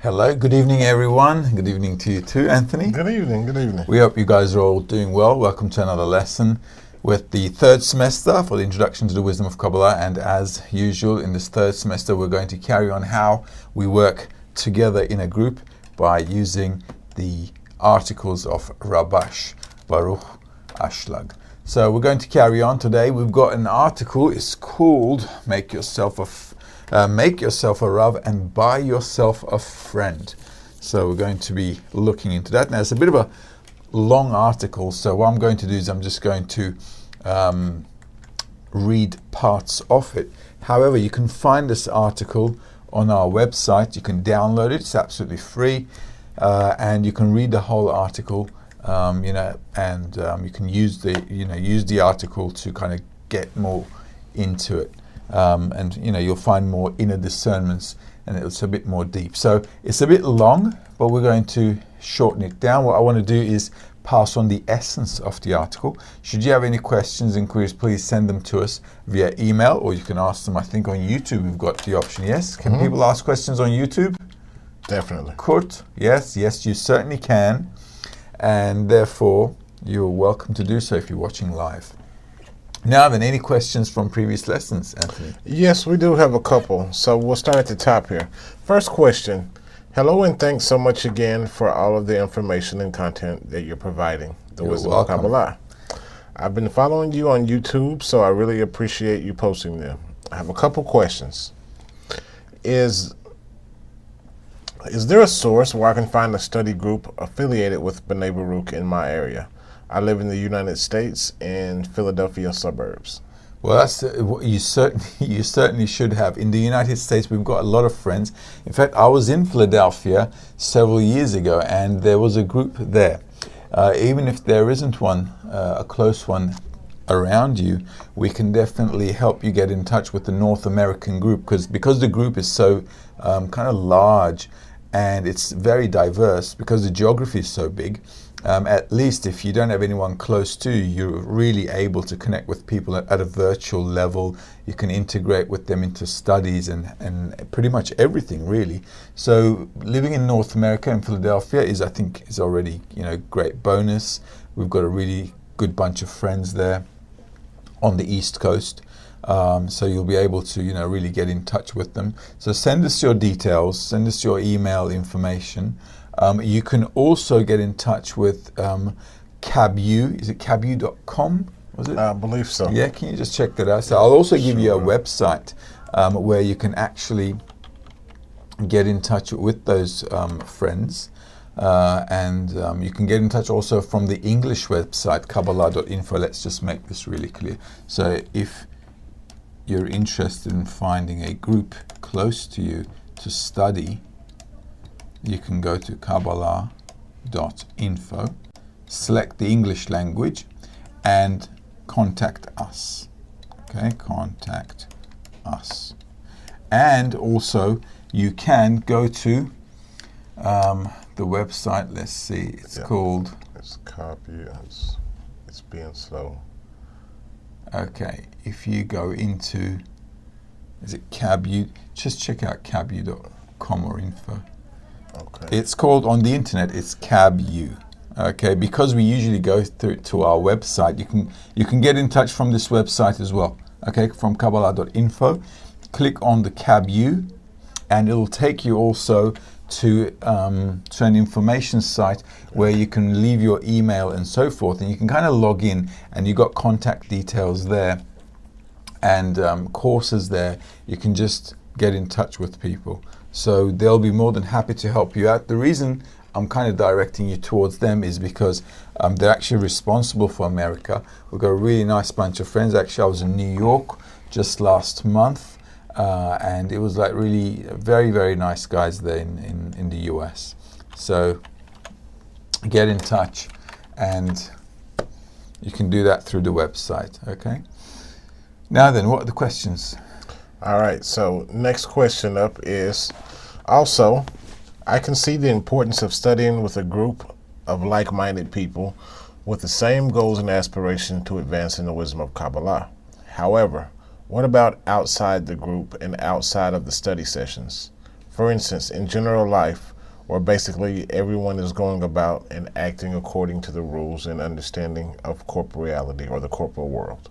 Hello, good evening everyone. Good evening to you too, Anthony. Good evening, good evening. We hope you guys are all doing well. Welcome to another lesson with the third semester for the Introduction to the Wisdom of Kabbalah. And as usual, in this third semester, we're going to carry on how we work together in a group by using the articles of Rabash Articles. So we're going to carry on today. We've got an article. It's called Make Yourself a Rav and Buy Yourself a Friend. So we're going to be looking into that. Now it's a bit of a long article, so what I'm going to do is I'm just going to read parts of it. However, you can find this article on our website. You can download it. It's absolutely free, and you can read the whole article. And you can use the article to kind of get more into it. You'll find more inner discernments, and it's a bit more deep. So it's a bit long, but we're going to shorten it down. What I want to do is pass on the essence of the article. Should you have any questions, inquiries, please send them to us via email, or you can ask them, I think, on YouTube. We've got the option. Yes? Can people ask questions on YouTube? Definitely. Kurt? Yes, you certainly can. And therefore, you're welcome to do so if you're watching live. Now then, any questions from previous lessons, Anthony? Yes, we do have a couple. So we'll start at the top here. First question. Hello, and thanks so much again for all of the information and content that you're providing. The Wisdom of Kabbalah. I've been following you on YouTube, so I really appreciate you posting them. I have a couple questions. Is there a source where I can find a study group affiliated with B'nai Baruch in my area? I live in the United States in Philadelphia suburbs. Well, that's you certainly should have. In the United States, we've got a lot of friends. In fact, I was in Philadelphia several years ago, and there was a group there. Even if there isn't one, a close one around you, we can definitely help you get in touch with the North American group, because the group is so kind of large and it's very diverse, because the geography is so big. At least if you don't have anyone close to you, you're really able to connect with people at a virtual level. You can integrate with them into studies and pretty much everything, really. So living in North America and Philadelphia is already great bonus. We've got a really good bunch of friends there on the East Coast. So you'll be able to really get in touch with them. So send us your details, send us your email information. You can also get in touch with Cabu. Is it cabu.com? Was it? I believe so. Yeah, can you just check that out? So I'll also give you a website where you can actually get in touch with those friends. You can get in touch also from the English website, Kabbalah.info. Let's just make this really clear. So if you're interested in finding a group close to you to study, you can go to Kabbalah.info, select the English language, and contact us. Okay, contact us. And also, you can go to the website. Let's see, it's called... It's copy. It's being slow. Okay, if you go into, is it Cabu? Just check out cabu.com or info. Okay. It's called, on the internet, it's Cabu. Okay, because we usually go through to our website, you can get in touch from this website as well. Okay, from Kabbalah.info. Click on the Cabu, and it'll take you also to an information site where you can leave your email and so forth, and you can kind of log in, and you got contact details there and courses there. You can just get in touch with people, so they'll be more than happy to help you out. The reason I'm kind of directing you towards them is because they're actually responsible for America. We've got a really nice bunch of friends. Actually, I was in New York just last month, and it was like really very, very nice guys there in the US. So get in touch, and you can do that through the website. Okay. Now then, what are the questions? All right, so next question up is, also, I can see the importance of studying with a group of like-minded people with the same goals and aspirations to advance in the wisdom of Kabbalah. However, what about outside the group and outside of the study sessions? For instance, in general life, or basically everyone is going about and acting according to the rules and understanding of corporeality or the corporal world.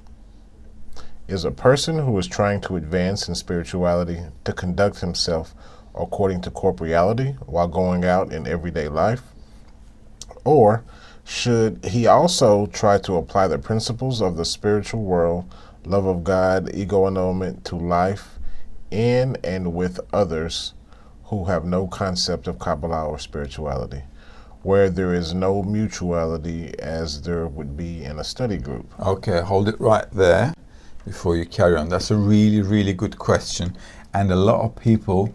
Is a person who is trying to advance in spirituality to conduct himself according to corporeality while going out in everyday life? Or should he also try to apply the principles of the spiritual world, love of God, ego annulment, to life in and with others who have no concept of Kabbalah or spirituality, where there is no mutuality as there would be in a study group? Okay, hold it right there before you carry on. That's a really, really good question. And a lot of people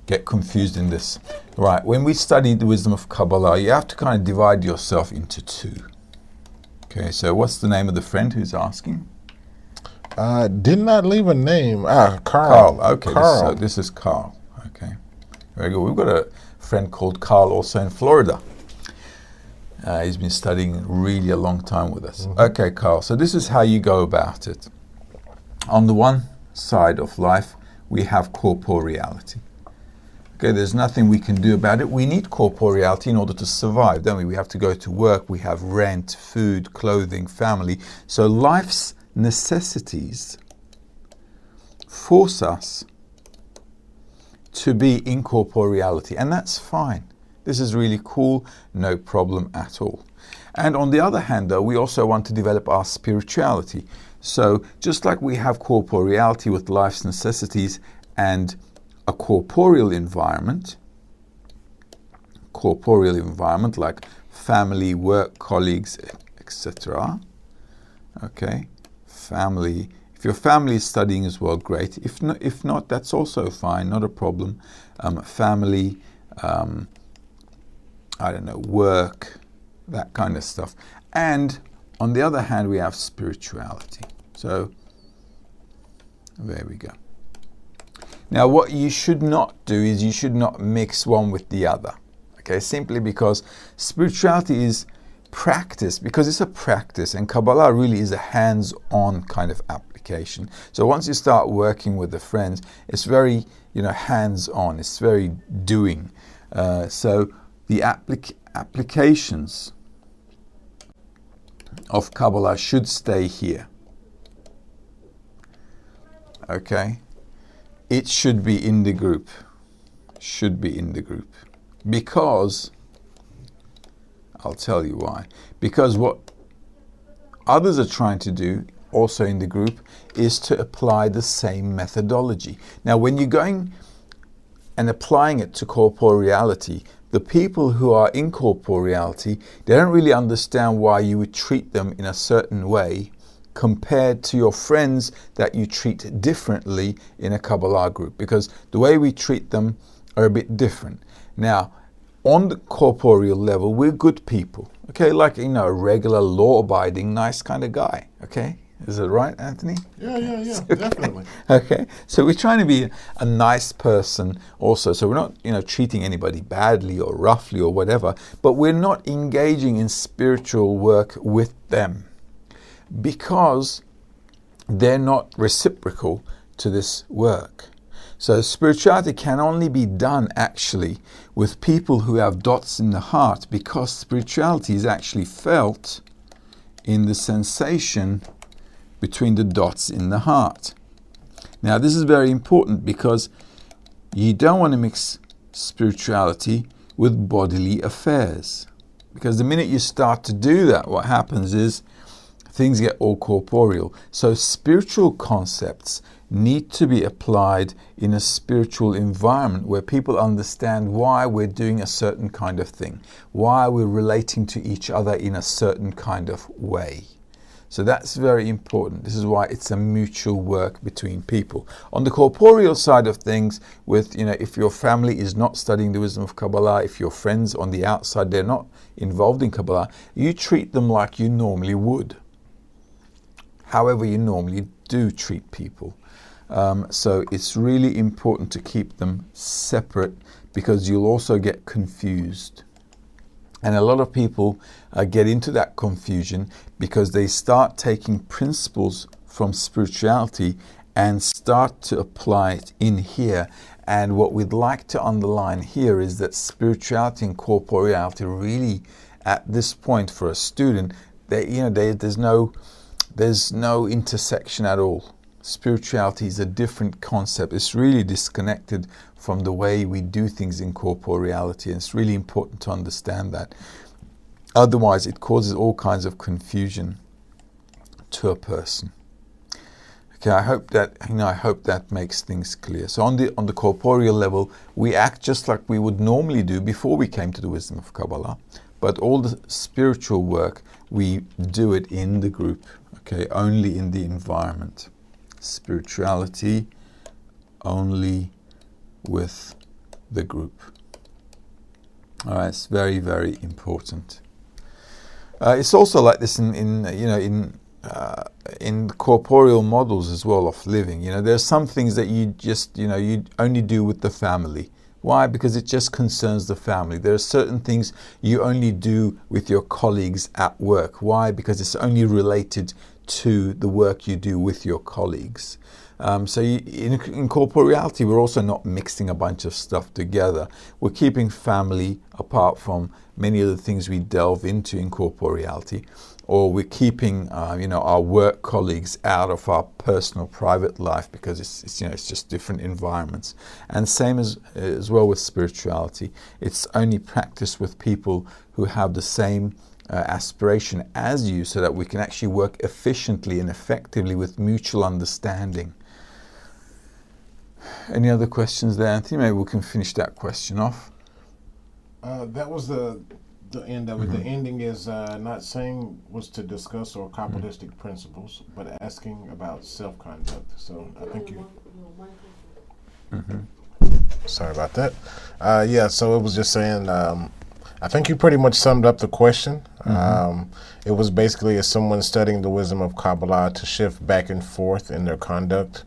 get confused in this. Right, when we study the wisdom of Kabbalah, you have to kind of divide yourself into two. Okay, so what's the name of the friend who's asking? Did not leave a name. Carl. Carl, okay, Carl. this is Carl. Okay, very good. We've got a friend called Carl also in Florida. He's been studying really a long time with us. Okay, Carl, so this is how you go about it. On the one side of life, we have corporeality. Okay, there's nothing we can do about it. We need corporeality in order to survive, don't we? We have to go to work, we have rent, food, clothing, family. So life's necessities force us to be in corporeality, and that's fine. This is really cool, no problem at all. And on the other hand, though, we also want to develop our spirituality. So just like we have corporeality with life's necessities and a corporeal environment like family, work, colleagues, etc. Okay, family. If your family is studying as well, great. If not, that's also fine, not a problem. Family, work, that kind of stuff. And on the other hand, we have spirituality. So there we go. Now, what you should not do is you should not mix one with the other. Okay, simply because spirituality is practice, because it's a practice, and Kabbalah really is a hands-on kind of application. So once you start working with the friends, it's very, hands-on. It's very doing. So the applications of Kabbalah should stay here. Okay? It should be in the group. Should be in the group. Because, I'll tell you why. Because what others are trying to do, also in the group, is to apply the same methodology. Now, when you're going and applying it to corporeality, the people who are in corporeality, they don't really understand why you would treat them in a certain way compared to your friends that you treat differently in a Kabbalah group, because the way we treat them are a bit different. Now, on the corporeal level, we're good people, okay? Like, a regular law-abiding, nice kind of guy, okay? Is it right, Anthony? Yeah, definitely. Okay, so we're trying to be a nice person also. So we're not, treating anybody badly or roughly or whatever, but we're not engaging in spiritual work with them because they're not reciprocal to this work. So spirituality can only be done actually with people who have dots in the heart, because spirituality is actually felt in the sensation between the dots in the heart. Now, this is very important because you don't want to mix spirituality with bodily affairs. Because the minute you start to do that, what happens is things get all corporeal. So spiritual concepts need to be applied in a spiritual environment where people understand why we're doing a certain kind of thing, why we're relating to each other in a certain kind of way. So that's very important. This is why it's a mutual work between people. On the corporeal side of things, with, if your family is not studying the wisdom of Kabbalah, if your friends on the outside, they're not involved in Kabbalah, you treat them like you normally would. However you normally do treat people. So it's really important to keep them separate, because you'll also get confused. And a lot of people get into that confusion because they start taking principles from spirituality and start to apply it in here. And what we'd like to underline here is that spirituality and corporeality really, at this point for a student, there's no intersection at all. Spirituality is a different concept. It's really disconnected from the way we do things in corporeality, and it's really important to understand that. Otherwise, it causes all kinds of confusion to a person. Okay, I hope that makes things clear. So on the corporeal level, we act just like we would normally do before we came to the wisdom of Kabbalah, but all the spiritual work, we do it in the group, okay, only in the environment. Spirituality only with the group. All right, it's very, very important. It's also like this in corporeal models as well of living. There's some things that you only do with the family. Why? Because it just concerns the family. There are certain things you only do with your colleagues at work. Why? Because it's only related to the work you do with your colleagues. So in corporeality, we're also not mixing a bunch of stuff together. We're keeping family apart from many of the things we delve into in corporeality, or we're keeping our work colleagues out of our personal private life because it's just different environments. And same as well with spirituality. It's only practiced with people who have the same aspiration as you, so that we can actually work efficiently and effectively with mutual understanding. Any other questions there, Anthony? Maybe we can finish that question off. That was the end of it. The ending is not saying was to discuss or Kabbalistic principles, but asking about self-conduct. So I think you... Sorry about that. So it was just saying, I think you pretty much summed up the question. It was basically as someone studying the wisdom of Kabbalah to shift back and forth in their conduct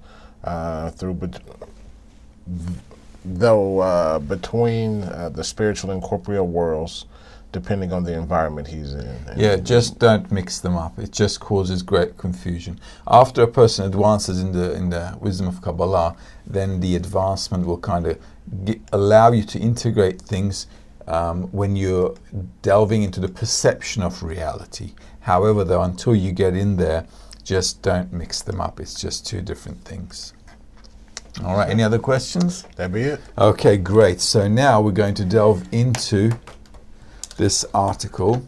between the spiritual and corporeal worlds, depending on the environment he's in. Just don't mix them up. It just causes great confusion. After a person advances in the wisdom of Kabbalah, then the advancement will kind of allow you to integrate things when you're delving into the perception of reality. However, though, until you get in there, just don't mix them up. It's just two different things. All right, any other questions? That'd be it. Okay, great. So now we're going to delve into this article.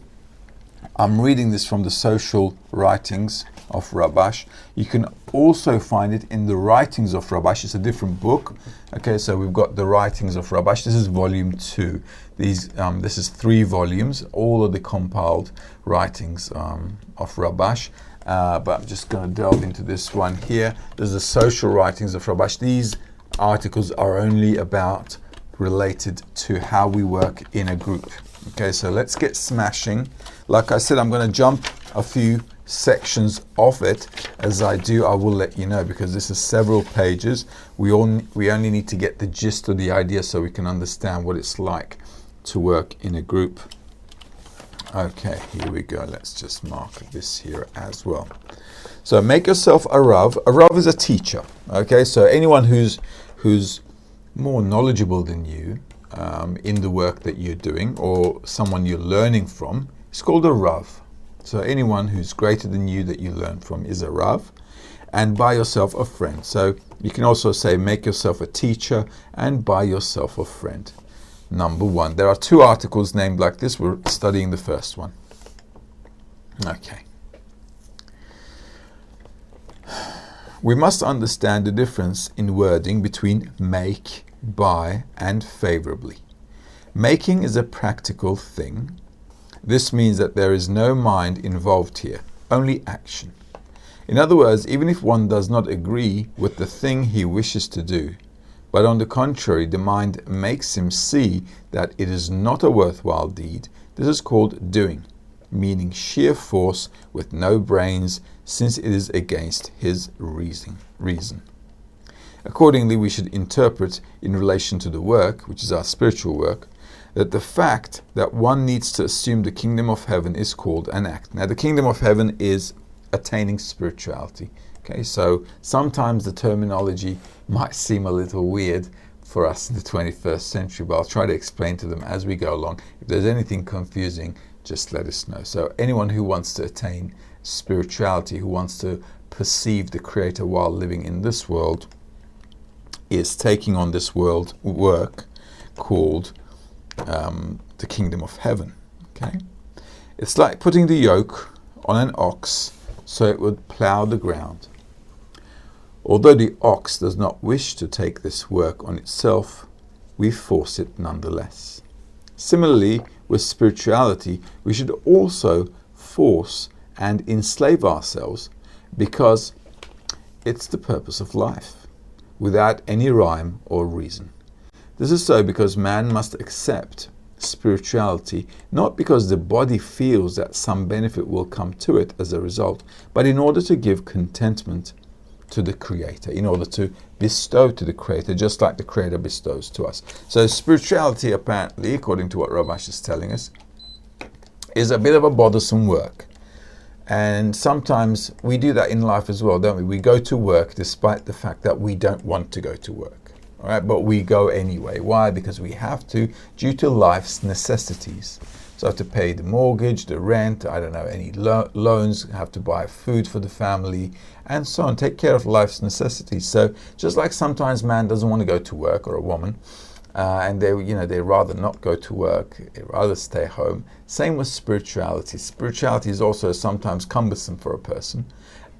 I'm reading this from the Social Writings of Rabash. You can also find it in the Writings of Rabash. It's a different book. Okay, so we've got the Writings of Rabash. This is volume 2. This is 3 volumes, all of the compiled writings of Rabash. But I'm just going to delve into this one here. There's the Social Writings of Rabash. These articles are only related to how we work in a group. Okay, so let's get smashing. Like I said, I'm going to jump a few sections of it. As I do, I will let you know, because this is several pages. We only need to get the gist of the idea so we can understand what it's like to work in a group. Okay, here we go. Let's just mark this here as well. So make yourself a Rav. A Rav is a teacher. Okay, so anyone who's more knowledgeable than you in the work that you're doing, or someone you're learning from, is called a Rav. So anyone who's greater than you that you learn from is a Rav. And buy yourself a friend. So you can also say make yourself a teacher and buy yourself a friend. Number 1. There are 2 articles named like this. We're studying the first one. Okay. We must understand the difference in wording between make, buy, and favorably. Making is a practical thing. This means that there is no mind involved here, only action. In other words, even if one does not agree with the thing he wishes to do, but on the contrary, the mind makes him see that it is not a worthwhile deed, this is called doing, meaning sheer force with no brains, since it is against his reason. Accordingly, we should interpret in relation to the work, which is our spiritual work, that the fact that one needs to assume the kingdom of heaven is called an act. Now, the kingdom of heaven is attaining spirituality. Okay, so sometimes the terminology might seem a little weird for us in the 21st century, but I'll try to explain to them as we go along. If there's anything confusing, just let us know. So anyone who wants to attain spirituality, who wants to perceive the Creator while living in this world, is taking on this world work called the kingdom of heaven. Okay, it's like putting the yoke on an ox so it would plow the ground. Although the ox does not wish to take this work on itself, we force it nonetheless. Similarly, with spirituality, we should also force and enslave ourselves because it's the purpose of life, without any rhyme or reason. This is so because man must accept spirituality not because the body feels that some benefit will come to it as a result, but in order to give contentment to the Creator, in order to bestow to the Creator, just like the Creator bestows to us. So spirituality, apparently, according to what Rabash is telling us, is a bit of a bothersome work. And sometimes we do that in life as well, don't we? We go to work despite the fact that we don't want to go to work. All right, but we go anyway. Why? Because we have to, due to life's necessities. So I have to pay the mortgage, the rent, I don't know, any loans, have to buy food for the family, and so on. Take care of life's necessities. So just like sometimes man doesn't want to go to work, or a woman, and they rather not go to work, they rather stay home. Same with spirituality. Spirituality is also sometimes cumbersome for a person,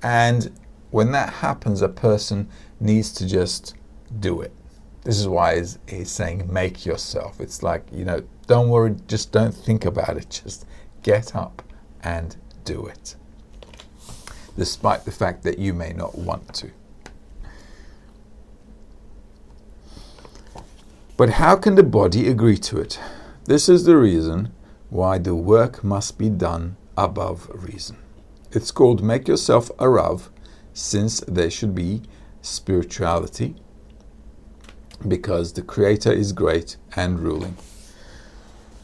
and when that happens, a person needs to just do it. This is why he's saying make yourself. It's like, don't worry, just don't think about it. Just get up and do it, despite the fact that you may not want to. But how can the body agree to it? This is the reason why the work must be done above reason. It's called make yourself a Rav, since there should be spirituality, because the Creator is great and ruling.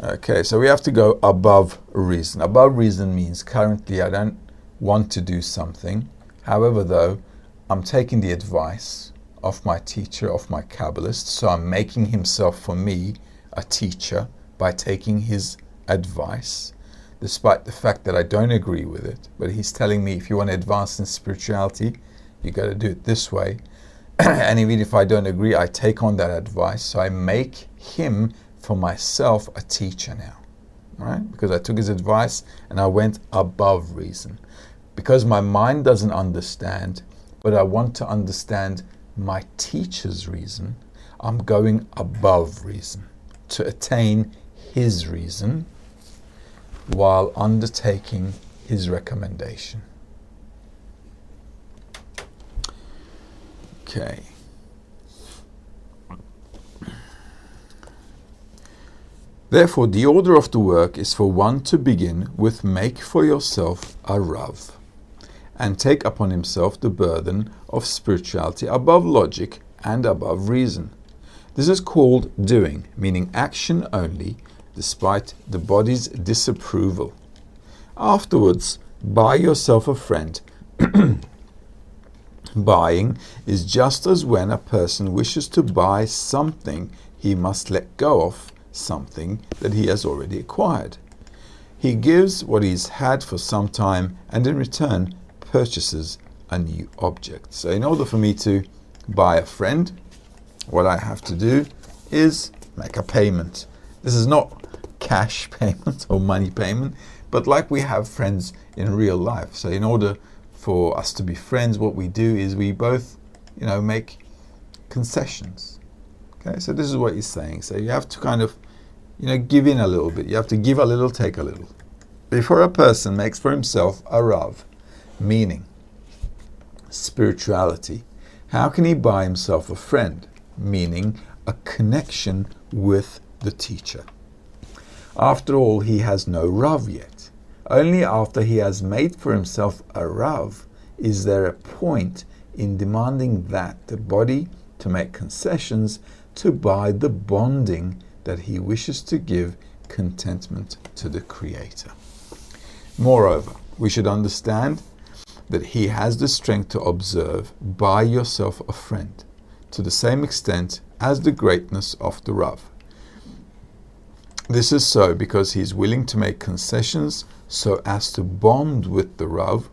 Okay, so we have to go above reason. Above reason means currently I don't want to do something. However, though, I'm taking the advice of my teacher, of my Kabbalist, so I'm making himself for me a teacher by taking his advice, despite the fact that I don't agree with it. But he's telling me, if you want to advance in spirituality, you got to do it this way. And even if I don't agree, I take on that advice. So I make him for myself a teacher now, right? Because I took his advice and I went above reason. Because my mind doesn't understand, but I want to understand my teacher's reason, I'm going above reason to attain his reason while undertaking his recommendation. Okay. Therefore, the order of the work is for one to begin with make for yourself a Rav, and take upon himself the burden of spirituality above logic and above reason. This is called doing, meaning action only, despite the body's disapproval. Afterwards, buy yourself a friend. Buying is just as when a person wishes to buy something, he must let go of something that he has already acquired. He gives what he's had for some time and in return purchases a new object. So in order for me to buy a friend, what I have to do is make a payment. This is not cash payment or money payment, but like we have friends in real life. So in order for us to be friends, what we do is we both, make concessions. Okay, so this is what he's saying. So you have to kind of, give in a little bit. You have to give a little, take a little. Before a person makes for himself a Rav, meaning spirituality, how can he buy himself a friend, meaning a connection with the teacher? After all, he has no Rav yet. Only after he has made for himself a Rav is there a point in demanding that the body to make concessions to buy the bonding that he wishes to give contentment to the Creator. Moreover, we should understand that he has the strength to observe, buy yourself a friend, to the same extent as the greatness of the Rav. This is so because he is willing to make concessions so as to bond with the Rav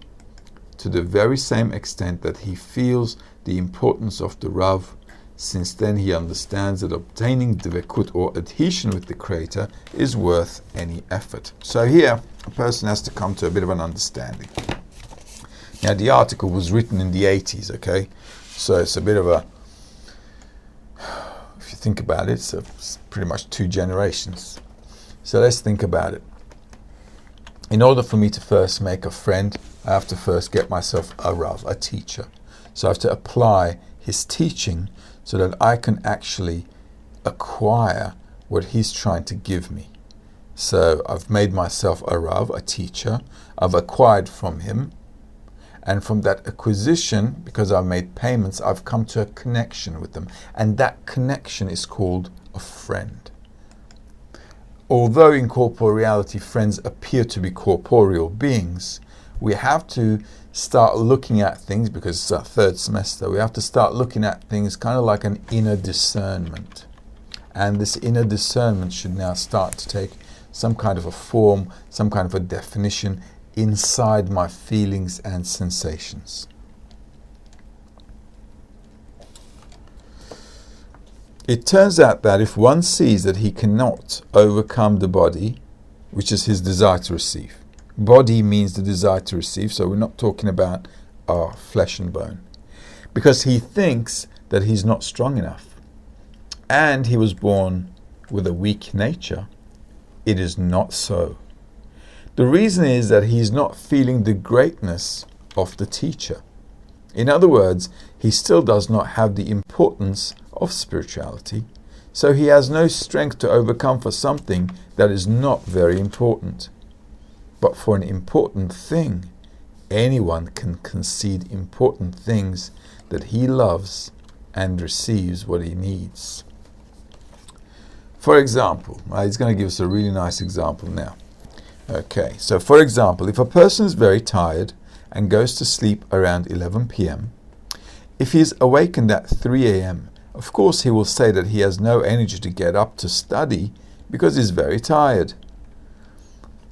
to the very same extent that he feels the importance of the Rav, since then he understands that obtaining dvekut or adhesion with the Creator is worth any effort. So here, a person has to come to a bit of an understanding. Now, the article was written in the 80s, okay? So it's a bit of a, if you think about it, it's pretty much 2 generations. So let's think about it. In order for me to first make a friend, I have to first get myself a Rav, a teacher. So I have to apply his teaching so that I can actually acquire what he's trying to give me. So I've made myself a Rav, a teacher. I've acquired from him. And from that acquisition, because I've made payments, I've come to a connection with them. And that connection is called a friend. Although in corporeality friends appear to be corporeal beings, we have to start looking at things, because it's our 3rd semester, we have to start looking at things kind of like an inner discernment. And this inner discernment should now start to take some kind of a form, some kind of a definition inside my feelings and sensations. It turns out that if one sees that he cannot overcome the body, which is his desire to receive. Body means the desire to receive, so we're not talking about our flesh and bone. Because he thinks that he's not strong enough, and he was born with a weak nature. It is not so. The reason is that he's not feeling the greatness of the teacher. In other words, he still does not have the importance of spirituality, so he has no strength to overcome for something that is not very important. But for an important thing, anyone can concede important things that he loves and receives what he needs. For example, he's going to give us a really nice example now. Okay, so for example, if a person is very tired and goes to sleep around 11 p.m., if he is awakened at 3 a.m., of course he will say that he has no energy to get up to study because he's very tired.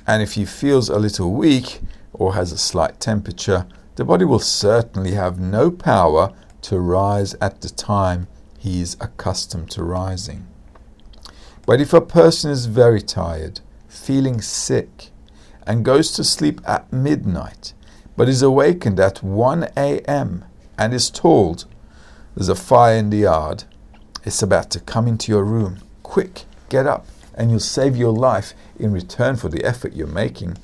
And if he feels a little weak or has a slight temperature, the body will certainly have no power to rise at the time he is accustomed to rising. But if a person is very tired, feeling sick, and goes to sleep at midnight, but is awakened at 1 a.m. and is told, there's a fire in the yard, it's about to come into your room, quick, get up, and you'll save your life in return for the effort you're making,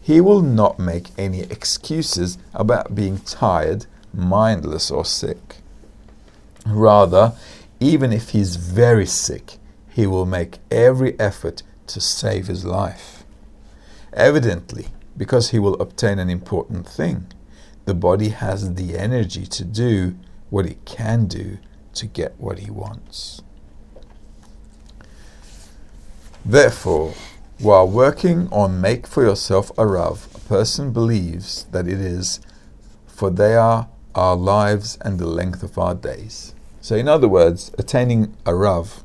he will not make any excuses about being tired, mindless, or sick. Rather, even if he's very sick, he will make every effort to save his life. Evidently, because he will obtain an important thing, the body has the energy to do what it can do to get what he wants. Therefore, while working on Make for Yourself a Rav, a person believes that it is, for they are our lives and the length of our days. So in other words, attaining a Rav,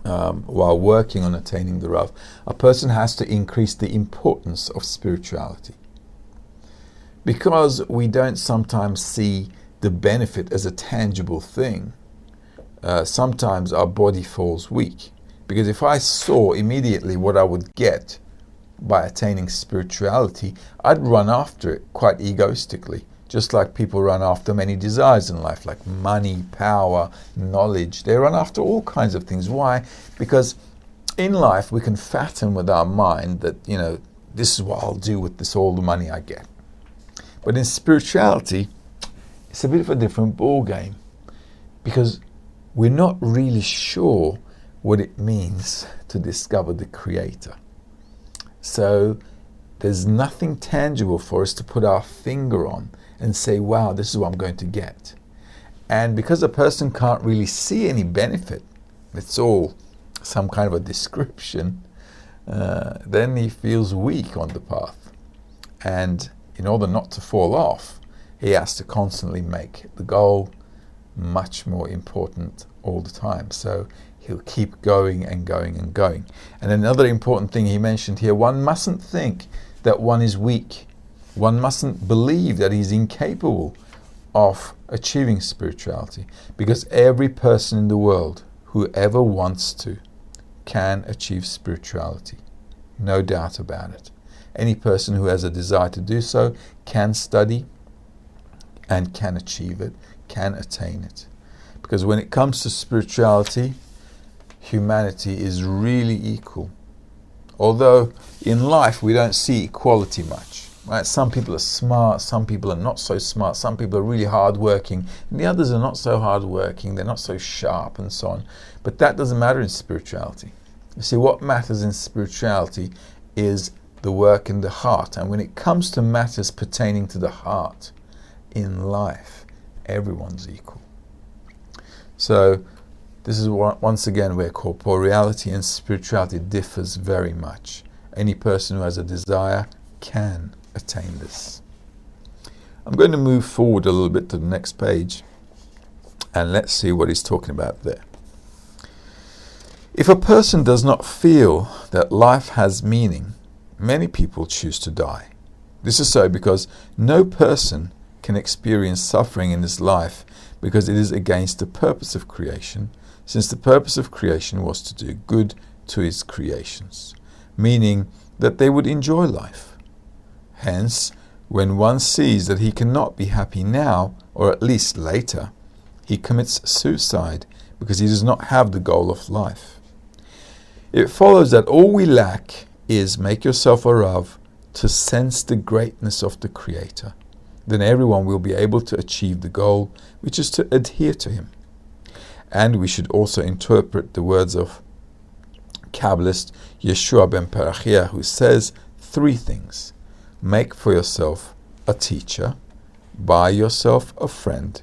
while working on attaining the Rav, a person has to increase the importance of spirituality. Because we don't sometimes see the benefit as a tangible thing, sometimes our body falls weak. Because if I saw immediately what I would get by attaining spirituality, I'd run after it quite egoistically, just like people run after many desires in life, like money, power, knowledge. They run after all kinds of things. Why? Because in life we can fathom with our mind that, this is what I'll do with this, all the money I get. But in spirituality, it's a bit of a different ball game, because we're not really sure what it means to discover the Creator. So there's nothing tangible for us to put our finger on and say, wow, this is what I'm going to get. And because a person can't really see any benefit, it's all some kind of a description, then he feels weak on the path. And in order not to fall off, he has to constantly make the goal much more important all the time. So he'll keep going and going and going. And another important thing he mentioned here, one mustn't think that one is weak. One mustn't believe that he's incapable of achieving spirituality, because every person in the world, whoever wants to, can achieve spirituality. No doubt about it. Any person who has a desire to do so can study and can achieve it, can attain it. Because when it comes to spirituality, humanity is really equal. Although in life we don't see equality much. Right? Some people are smart, some people are not so smart, some people are really hardworking, and the others are not so hardworking, they're not so sharp and so on. But that doesn't matter in spirituality. You see, what matters in spirituality is the work in the heart. And when it comes to matters pertaining to the heart in life, everyone's equal. So this is once again where corporeality and spirituality differs very much. Any person who has a desire can attain this. I'm going to move forward a little bit to the next page, and let's see what he's talking about there. If a person does not feel that life has meaning, many people choose to die. This is so because no person can experience suffering in this life, because it is against the purpose of creation, since the purpose of creation was to do good to his creations, meaning that they would enjoy life. Hence, when one sees that he cannot be happy now, or at least later, he commits suicide because he does not have the goal of life. It follows that all we lack is, make yourself a Rav, to sense the greatness of the Creator. Then everyone will be able to achieve the goal, which is to adhere to him. And we should also interpret the words of Kabbalist Yeshua ben Perachia, who says 3 things. Make for yourself a teacher, buy yourself a friend,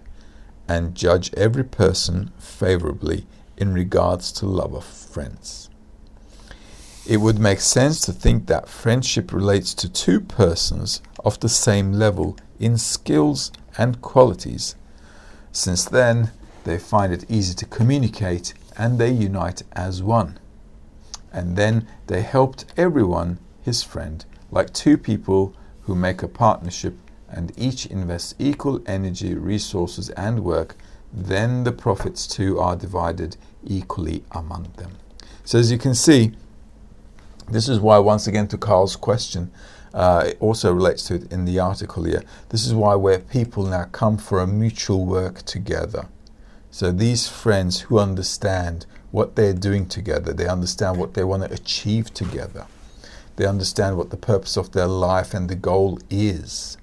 and judge every person favorably in regards to love of friends. It would make sense to think that friendship relates to 2 persons of the same level in skills and qualities, since then they find it easy to communicate and they unite as one. And then they helped everyone his friend, like 2 people who make a partnership and each invests equal energy, resources and work, then the profits too are divided equally among them. So as you can see, this is why, once again, to Carl's question, it also relates to it in the article here. This is why where people now come for a mutual work together. So these friends who understand what they're doing together, they understand what they want to achieve together. They understand what the purpose of their life and the goal is.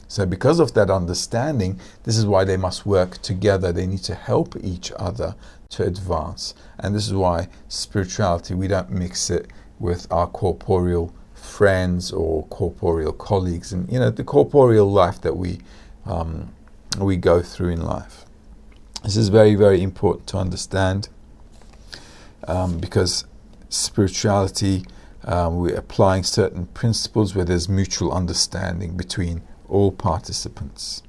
So because of that understanding, this is why they must work together. They need to help each other to advance. And this is why spirituality, we don't mix it with our corporeal friends or corporeal colleagues, and the corporeal life that we go through in life. This is very, very important to understand, because spirituality, we're applying certain principles where there's mutual understanding between all participants.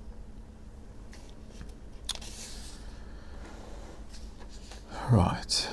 Right.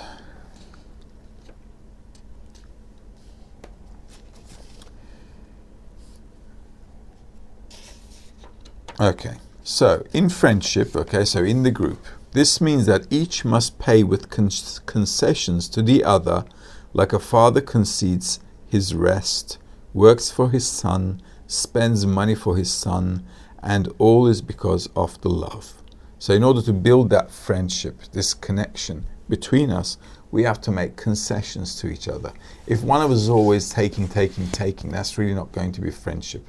Okay, so in friendship, so in the group, this means that each must pay with concessions to the other, like a father concedes his rest, works for his son, spends money for his son, and all is because of the love. So in order to build that friendship, this connection between us, we have to make concessions to each other. If one of us is always taking, that's really not going to be friendship.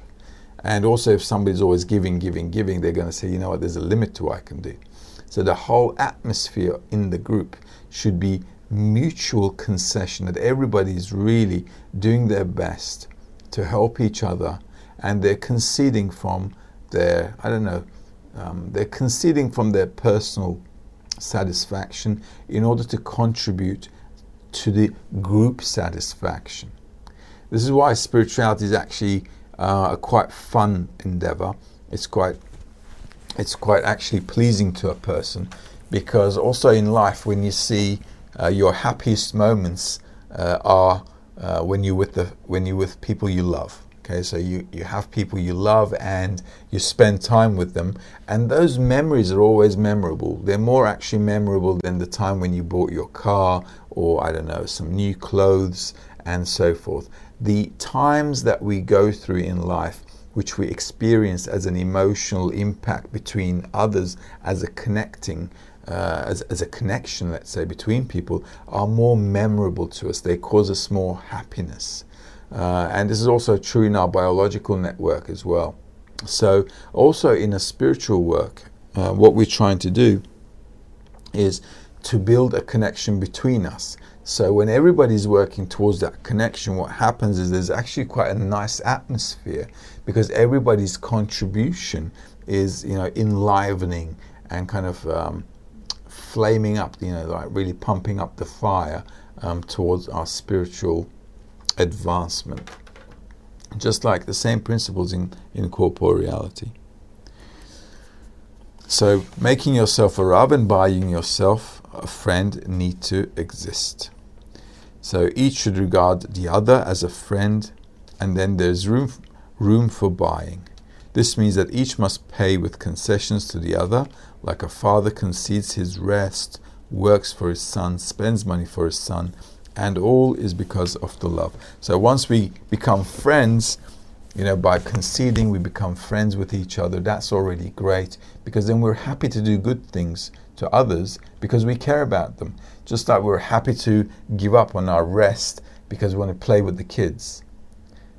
And also if somebody's always giving, they're going to say, you know what, there's a limit to what I can do. So the whole atmosphere in the group should be mutual concession, that everybody's really doing their best to help each other, and they're conceding from their, they're conceding from their personal satisfaction in order to contribute to the group satisfaction. This is why spirituality is actually a quite fun endeavor. It's quite it's quite actually pleasing to a person, because also in life, when you see your happiest moments are when you're with people you love. Okay, so you have people you love and you spend time with them, and those memories are always memorable. They're more actually memorable than the time when you bought your car, or I don't know, some new clothes and so forth. The times that we go through in life, which we experience as an emotional impact between others, as a connecting, as a connection, let's say, between people, are more memorable to us. They cause us more happiness. And this is also true in our biological network as well. So also in a spiritual work, what we're trying to do is to build a connection between us. So when everybody's working towards that connection, what happens is there's actually quite a nice atmosphere, because everybody's contribution is, enlivening and kind of flaming up, like really pumping up the fire towards our spiritual advancement. Just like the same principles in corporeality. So making yourself a Rav and buying yourself a friend need to exist. So each should regard the other as a friend, and then there's room for buying. This means that each must pay with concessions to the other, like a father concedes his rest, works for his son, spends money for his son, and all is because of the love. So once we become friends, by conceding, we become friends with each other. That's already great, because then we're happy to do good things to others because we care about them. Just like we're happy to give up on our rest because we want to play with the kids.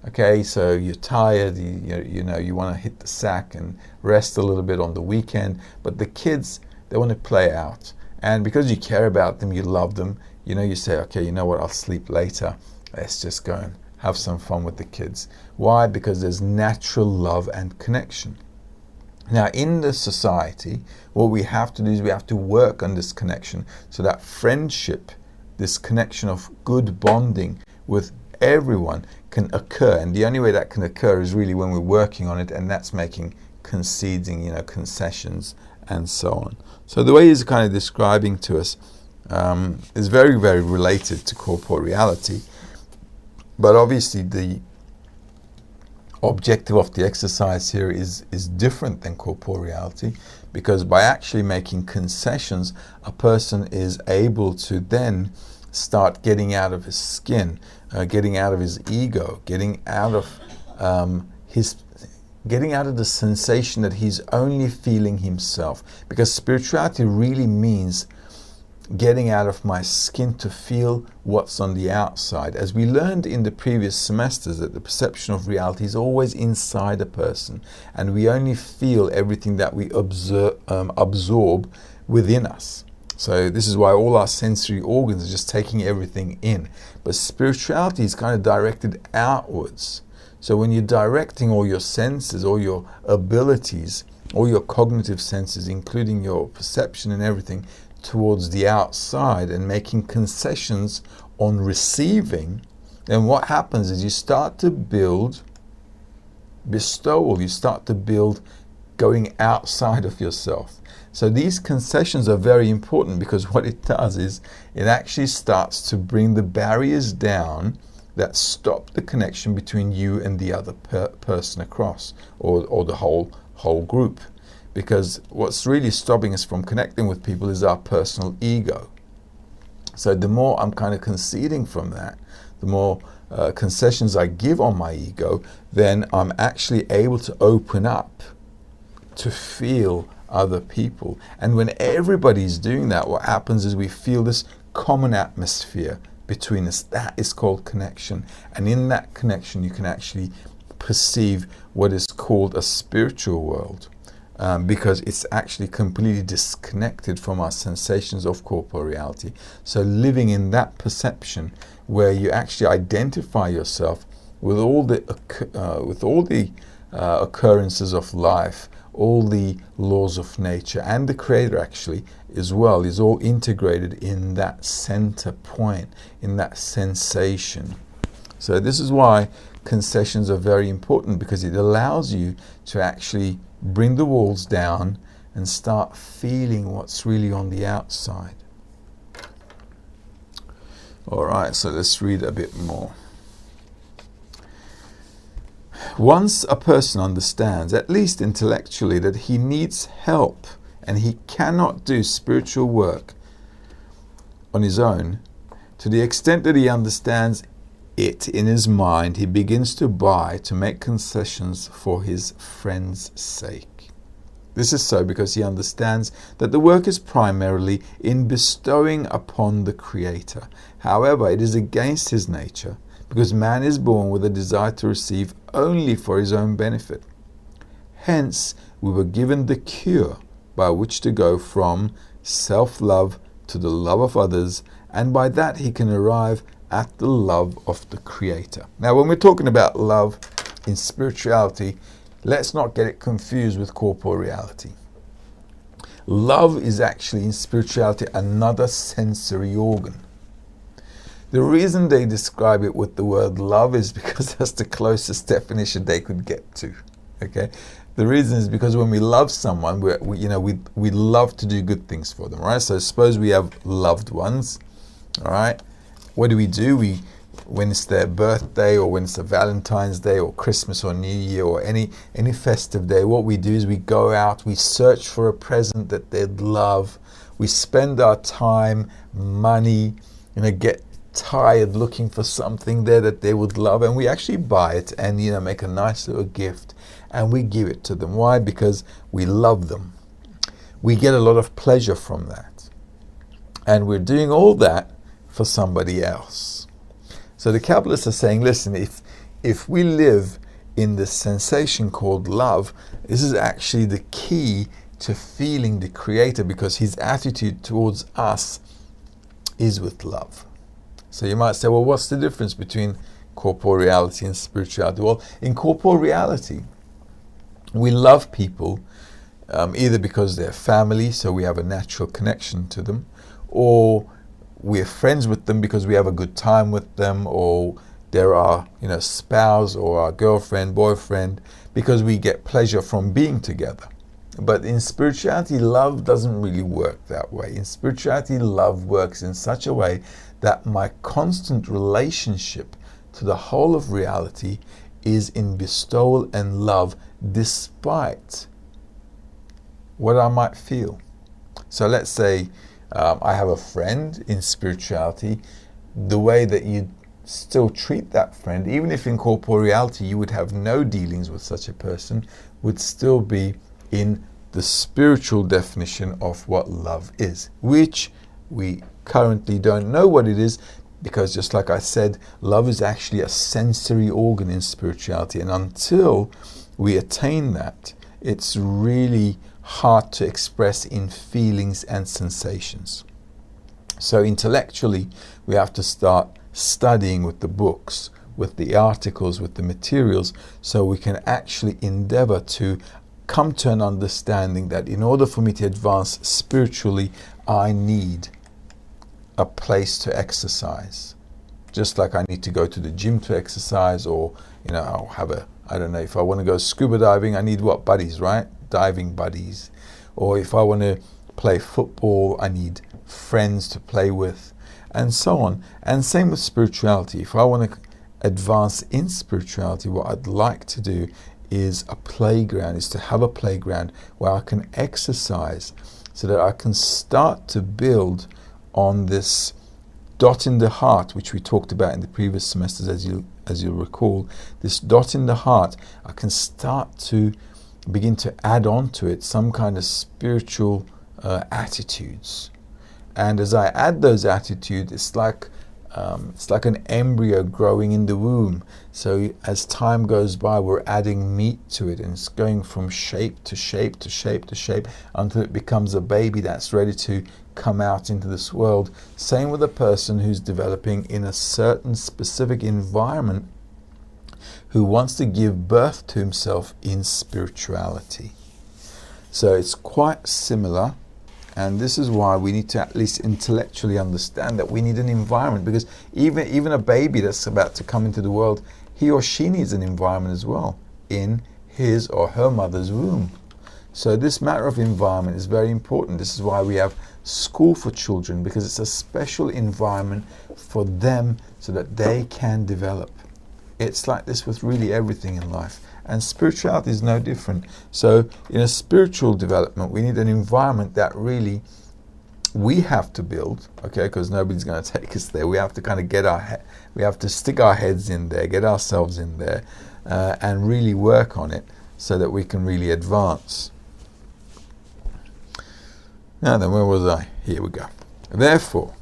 Okay, so you're tired, you want to hit the sack and rest a little bit on the weekend, but the kids, they want to play out. And because you care about them, you love them, you say, okay, you know what, I'll sleep later. Let's just go and have some fun with the kids. Why? Because there's natural love and connection. Now, in the society, what we have to do is we have to work on this connection, so that friendship, this connection of good bonding with everyone, can occur. And the only way that can occur is really when we're working on it, and that's making conceding, concessions and so on. So the way he's kind of describing to us is very, very related to corporeality. But obviously the objective of the exercise here is different than corporeality, because by actually making concessions, a person is able to then start getting out of his skin, getting out of his ego, getting out of the sensation that he's only feeling himself. Because spirituality really means getting out of my skin to feel what's on the outside. As we learned in the previous semesters, that the perception of reality is always inside a person, and we only feel everything that we absorb within us. So this is why all our sensory organs are just taking everything in. But spirituality is kind of directed outwards. So when you're directing all your senses, all your abilities, all your cognitive senses, including your perception and everything, towards the outside, and making concessions on receiving, then what happens is you start to build bestowal, you start to build going outside of yourself. So these concessions are very important, because what it does is it actually starts to bring the barriers down that stop the connection between you and the other person across, or the whole group. Because what's really stopping us from connecting with people is our personal ego. So the more I'm kind of conceding from that, the more concessions I give on my ego, then I'm actually able to open up to feel other people. And when everybody's doing that, what happens is we feel this common atmosphere between us. That is called connection. And in that connection, you can actually perceive what is called a spiritual world. Because it's actually completely disconnected from our sensations of corporeality. So living in that perception, where you actually identify yourself with all the occurrences of life, all the laws of nature, and the Creator actually as well, is all integrated in that center point, in that sensation. So this is why concessions are very important, because it allows you to actually bring the walls down and start feeling what's really on the outside. All right, so let's read a bit more. Once a person understands, at least intellectually, that he needs help and he cannot do spiritual work on his own, to the extent that he understands it in his mind, he begins to make concessions for his friend's sake. This is so because he understands that the work is primarily in bestowing upon the Creator. However, it is against his nature, because man is born with a desire to receive only for his own benefit. Hence, we were given the cure by which to go from self-love to the love of others, and by that he can arrive at the love of the Creator. Now, when we're talking about love in spirituality, let's not get it confused with corporeality. Love is actually in spirituality another sensory organ. The reason they describe it with the word love is because that's the closest definition they could get to. Okay, the reason is because when we love someone, we love to do good things for them, right? So suppose we have loved ones, all right. What do? When it's their birthday, or when it's a Valentine's Day, or Christmas, or New Year, or any festive day, what we do is we go out, we search for a present that they'd love. We spend our time, money, get tired looking for something there that they would love, and we actually buy it and make a nice little gift and we give it to them. Why? Because we love them. We get a lot of pleasure from that, and we're doing all that for somebody else. So the Kabbalists are saying, listen, if we live in the sensation called love, this is actually the key to feeling the Creator, because his attitude towards us is with love. So you might say, well, what's the difference between corporeality and spirituality? Well, in corporeality, we love people either because they're family, so we have a natural connection to them, or we're friends with them because we have a good time with them, or they're our spouse or our girlfriend, boyfriend, because we get pleasure from being together. But in spirituality, love doesn't really work that way. In spirituality, love works in such a way that my constant relationship to the whole of reality is in bestowal and love, despite what I might feel. So let's say I have a friend in spirituality. The way that you still treat that friend, even if in corporeality you would have no dealings with such a person, would still be in the spiritual definition of what love is, which we currently don't know what it is, because just like I said, love is actually a sensory organ in spirituality, and until we attain that, it's really hard to express in feelings and sensations. So intellectually, we have to start studying with the books, with the articles, with the materials, so we can actually endeavor to come to an understanding that in order for me to advance spiritually, I need a place to exercise. Just like I need to go to the gym to exercise, or I'll have if I want to go scuba diving, I need what? Buddies, right? Diving buddies. Or if I want to play football, I need friends to play with, and so on. And same with spirituality. If I want to advance in spirituality, what I'd like to do is to have a playground where I can exercise, so that I can start to build on this dot in the heart, which we talked about in the previous semesters, as you'll recall. This dot in the heart, I can start to begin to add on to it some kind of spiritual attitudes. And as I add those attitudes, it's like an embryo growing in the womb. So as time goes by, we're adding meat to it, and it's going from shape to shape to shape to shape until it becomes a baby that's ready to come out into this world. Same with a person who's developing in a certain specific environment, who wants to give birth to himself in spirituality. So it's quite similar. And this is why we need to at least intellectually understand that we need an environment, because even a baby that's about to come into the world, he or she needs an environment as well in his or her mother's womb. So this matter of environment is very important. This is why we have school for children, because it's a special environment for them so that they can develop. It's like this with really everything in life. And spirituality is no different. So in a spiritual development, we need an environment that really we have to build, okay, because nobody's going to take us there. We have to kind of we have to stick our heads in there, get ourselves in there, and really work on it so that we can really advance. Now then, where was I? Here we go. Therefore,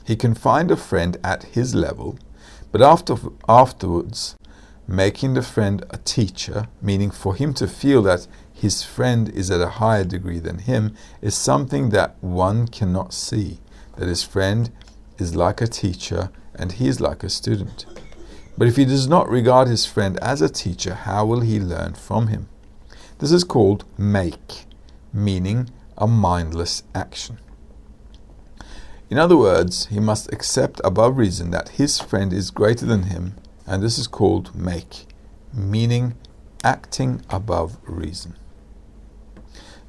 he can find a friend at his level, but afterwards, making the friend a teacher, meaning for him to feel that his friend is at a higher degree than him, is something that one cannot see, that his friend is like a teacher and he is like a student. But if he does not regard his friend as a teacher, how will he learn from him? This is called make, meaning a mindless action. In other words, he must accept above reason that his friend is greater than him, and this is called make, meaning acting above reason.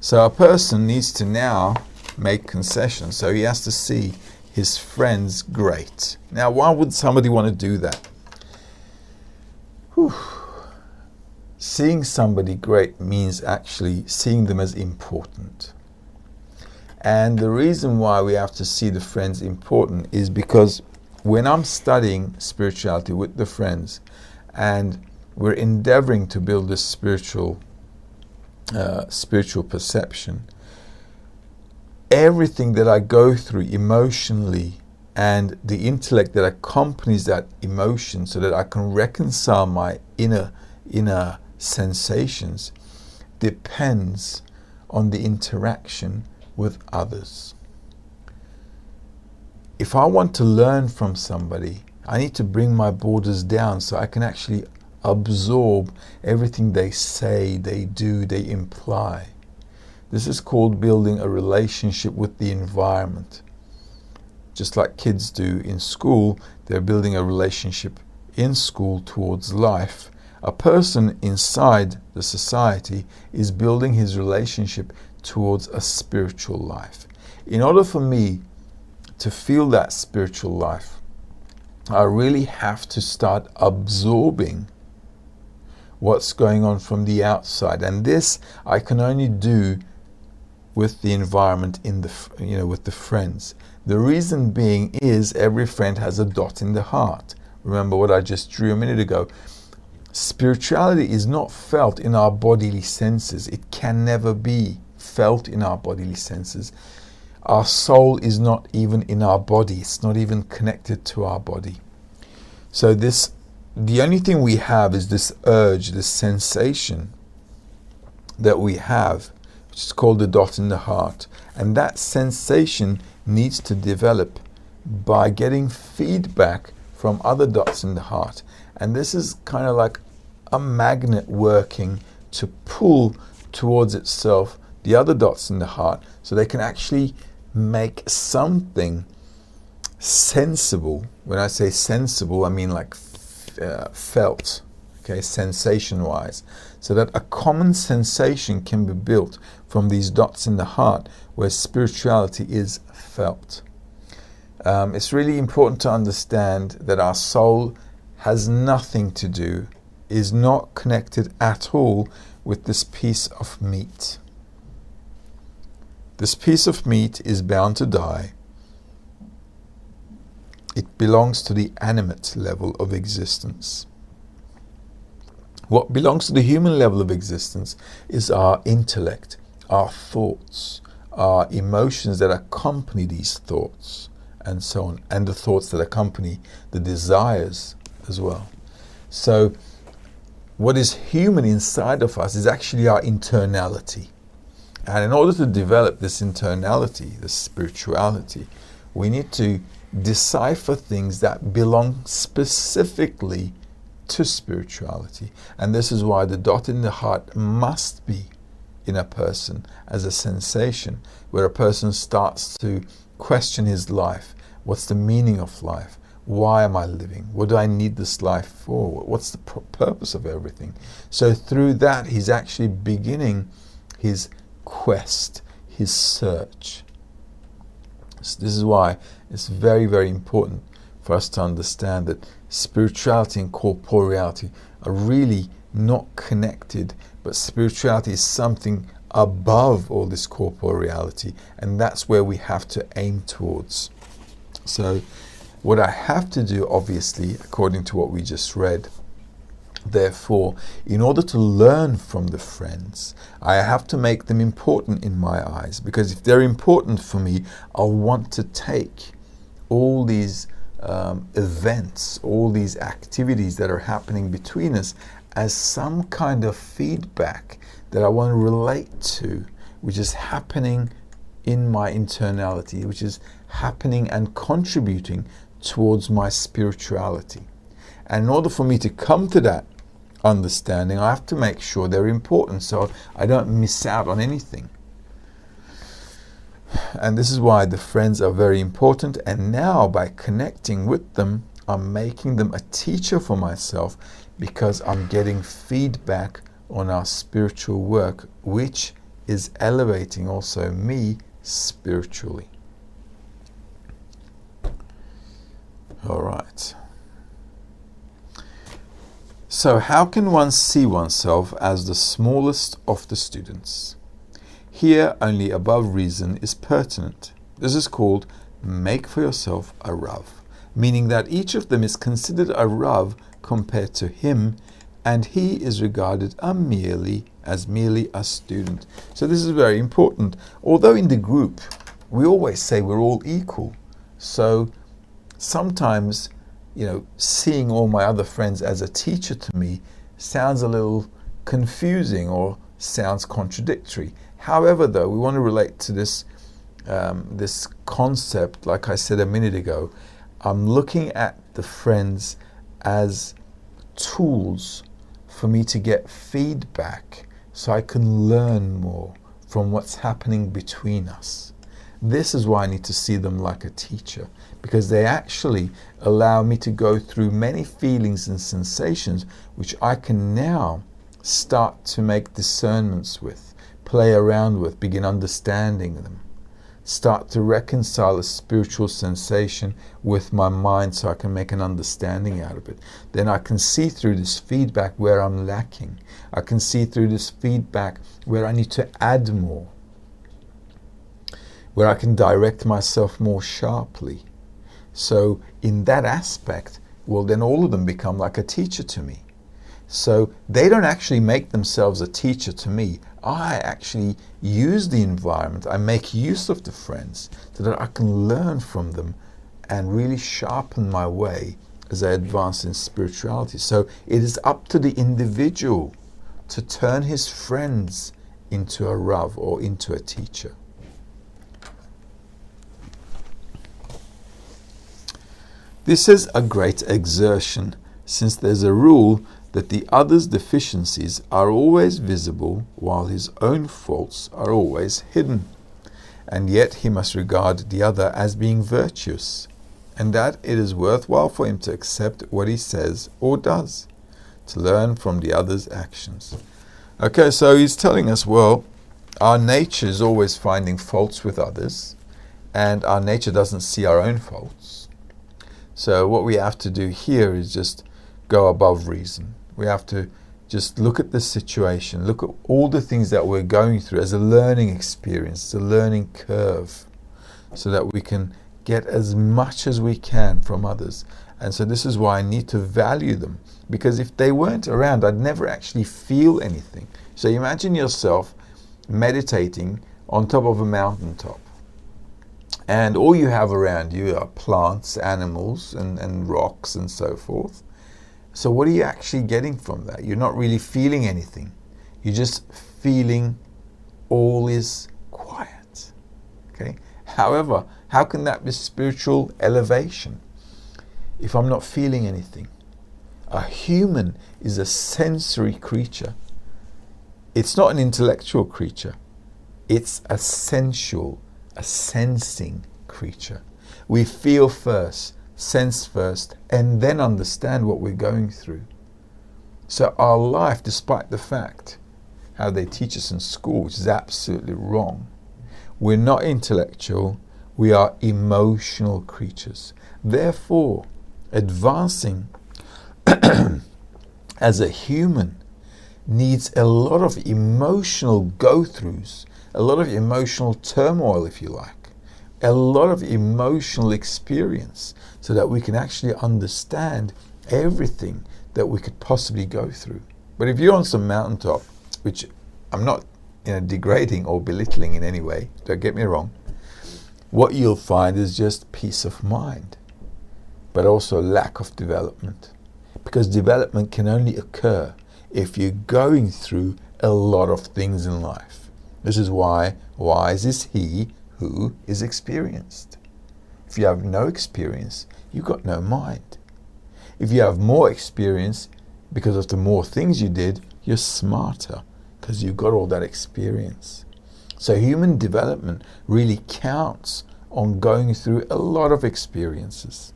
So a person needs to now make concessions. So he has to see his friends great. Now, why would somebody want to do that? Seeing somebody great means actually seeing them as important. And the reason why we have to see the friends important is because when I'm studying spirituality with the friends and we're endeavoring to build this spiritual perception, everything that I go through emotionally and the intellect that accompanies that emotion so that I can reconcile my inner sensations depends on the interaction with others. If I want to learn from somebody, I need to bring my borders down so I can actually absorb everything they say, they do, they imply. This is called building a relationship with the environment. Just like kids do in school, they're building a relationship in school towards life. A person inside the society is building his relationship towards a spiritual life. In order for me to feel that spiritual life, I really have to start absorbing what's going on from the outside, and this I can only do with the environment with the friends. The reason being is every friend has a dot in the heart. Remember what I just drew a minute ago. Spirituality is not felt in our bodily senses. It can never be felt in our bodily senses. Our soul is not even in our body. It's not even connected to our body. So the only thing we have is this urge, this sensation that we have, which is called the dot in the heart. And that sensation needs to develop by getting feedback from other dots in the heart. And this is kind of like a magnet working to pull towards itself the other dots in the heart so they can actually make something sensible. When I say sensible, I mean like felt, okay, sensation-wise, so that a common sensation can be built from these dots in the heart where spirituality is felt. It's really important to understand that our soul has nothing to do, is not connected at all with this piece of meat. This piece of meat is bound to die. It belongs to the animate level of existence. What belongs to the human level of existence is our intellect, our thoughts, our emotions that accompany these thoughts, and so on, and the thoughts that accompany the desires as well. So what is human inside of us is actually our internality. And in order to develop this internality, this spirituality, we need to decipher things that belong specifically to spirituality. And this is why the dot in the heart must be in a person as a sensation, where a person starts to question his life. What's the meaning of life? Why am I living? What do I need this life for? What's the purpose of everything? So through that, he's actually beginning his quest, his search. So this is why it's very, very important for us to understand that spirituality and corporeality are really not connected, but spirituality is something above all this corporeality, and that's where we have to aim towards. So what I have to do, obviously, according to what we just read, therefore, in order to learn from the friends, I have to make them important in my eyes, because if they're important for me, I'll want to take all these events, all these activities that are happening between us as some kind of feedback that I want to relate to, which is happening in my internality, which is happening and contributing towards my spirituality. And in order for me to come to that understanding, I have to make sure they're important so I don't miss out on anything. And this is why the friends are very important. And now, by connecting with them, I'm making them a teacher for myself, because I'm getting feedback on our spiritual work, which is elevating also me spiritually. All right. So how can one see oneself as the smallest of the students? Here only above reason is pertinent. This is called make for yourself a Rav, meaning that each of them is considered a Rav compared to him, and he is regarded as merely a student. So this is very important. Although in the group we always say we're all equal, so sometimes, seeing all my other friends as a teacher to me sounds a little confusing or sounds contradictory. However, though, we want to relate to this this concept, like I said a minute ago. I'm looking at the friends as tools for me to get feedback so I can learn more from what's happening between us. This is why I need to see them like a teacher, because they actually allow me to go through many feelings and sensations which I can now start to make discernments with, play around with, begin understanding them, start to reconcile a spiritual sensation with my mind so I can make an understanding out of it. Then I can see through this feedback where I'm lacking. I can see through this feedback where I need to add more, where I can direct myself more sharply. So in that aspect, well, then all of them become like a teacher to me. So they don't actually make themselves a teacher to me. I actually use the environment. I make use of the friends so that I can learn from them and really sharpen my way as I advance in spirituality. So it is up to the individual to turn his friends into a Rav or into a teacher. This is a great exertion, since there's a rule that the other's deficiencies are always visible while his own faults are always hidden. And yet he must regard the other as being virtuous, and that it is worthwhile for him to accept what he says or does, to learn from the other's actions. Okay, so he's telling us, well, our nature is always finding faults with others, and our nature doesn't see our own faults. So what we have to do here is just go above reason. We have to just look at the situation, look at all the things that we're going through as a learning experience, as a learning curve, so that we can get as much as we can from others. And so this is why I need to value them, because if they weren't around, I'd never actually feel anything. So imagine yourself meditating on top of a mountaintop, and all you have around you are plants, animals, and rocks and so forth. So what are you actually getting from that? You're not really feeling anything. You're just feeling all is quiet. Okay? However, how can that be spiritual elevation if I'm not feeling anything? A human is a sensory creature. It's not an intellectual creature. It's a sensual, a sensing creature. We feel first, sense first, and then understand what we're going through. So our life, despite the fact how they teach us in school, which is absolutely wrong. We're not intellectual, we are emotional creatures. Therefore, advancing as a human needs a lot of emotional go-throughs, a lot of emotional turmoil, if you like, a lot of emotional experience, so that we can actually understand everything that we could possibly go through. But if you're on some mountaintop, which I'm not degrading or belittling in any way, don't get me wrong, what you'll find is just peace of mind, but also lack of development. Because development can only occur if you're going through a lot of things in life. This is why wise is he who is experienced. If you have no experience, you've got no mind. If you have more experience, because of the more things you did, you're smarter, because you've got all that experience. So human development really counts on going through a lot of experiences.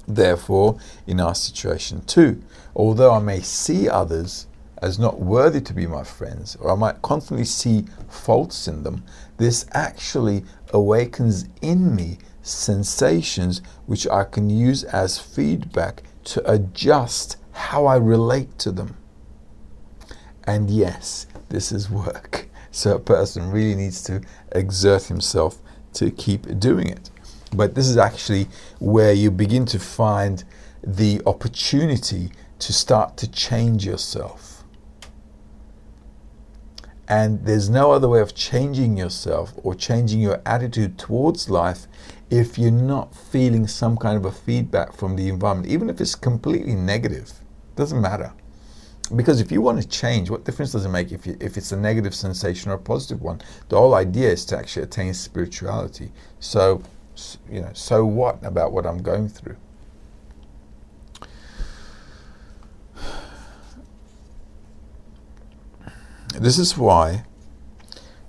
Therefore, in our situation too, although I may see others as not worthy to be my friends, or I might constantly see faults in them, this actually awakens in me sensations which I can use as feedback to adjust how I relate to them. And yes, this is work. So a person really needs to exert himself to keep doing it. But this is actually where you begin to find the opportunity to start to change yourself. And there's no other way of changing yourself or changing your attitude towards life if you're not feeling some kind of a feedback from the environment, even if it's completely negative. Doesn't matter. Because if you want to change, what difference does it make if it's a negative sensation or a positive one? The whole idea is to actually attain spirituality. So what about what I'm going through? This is why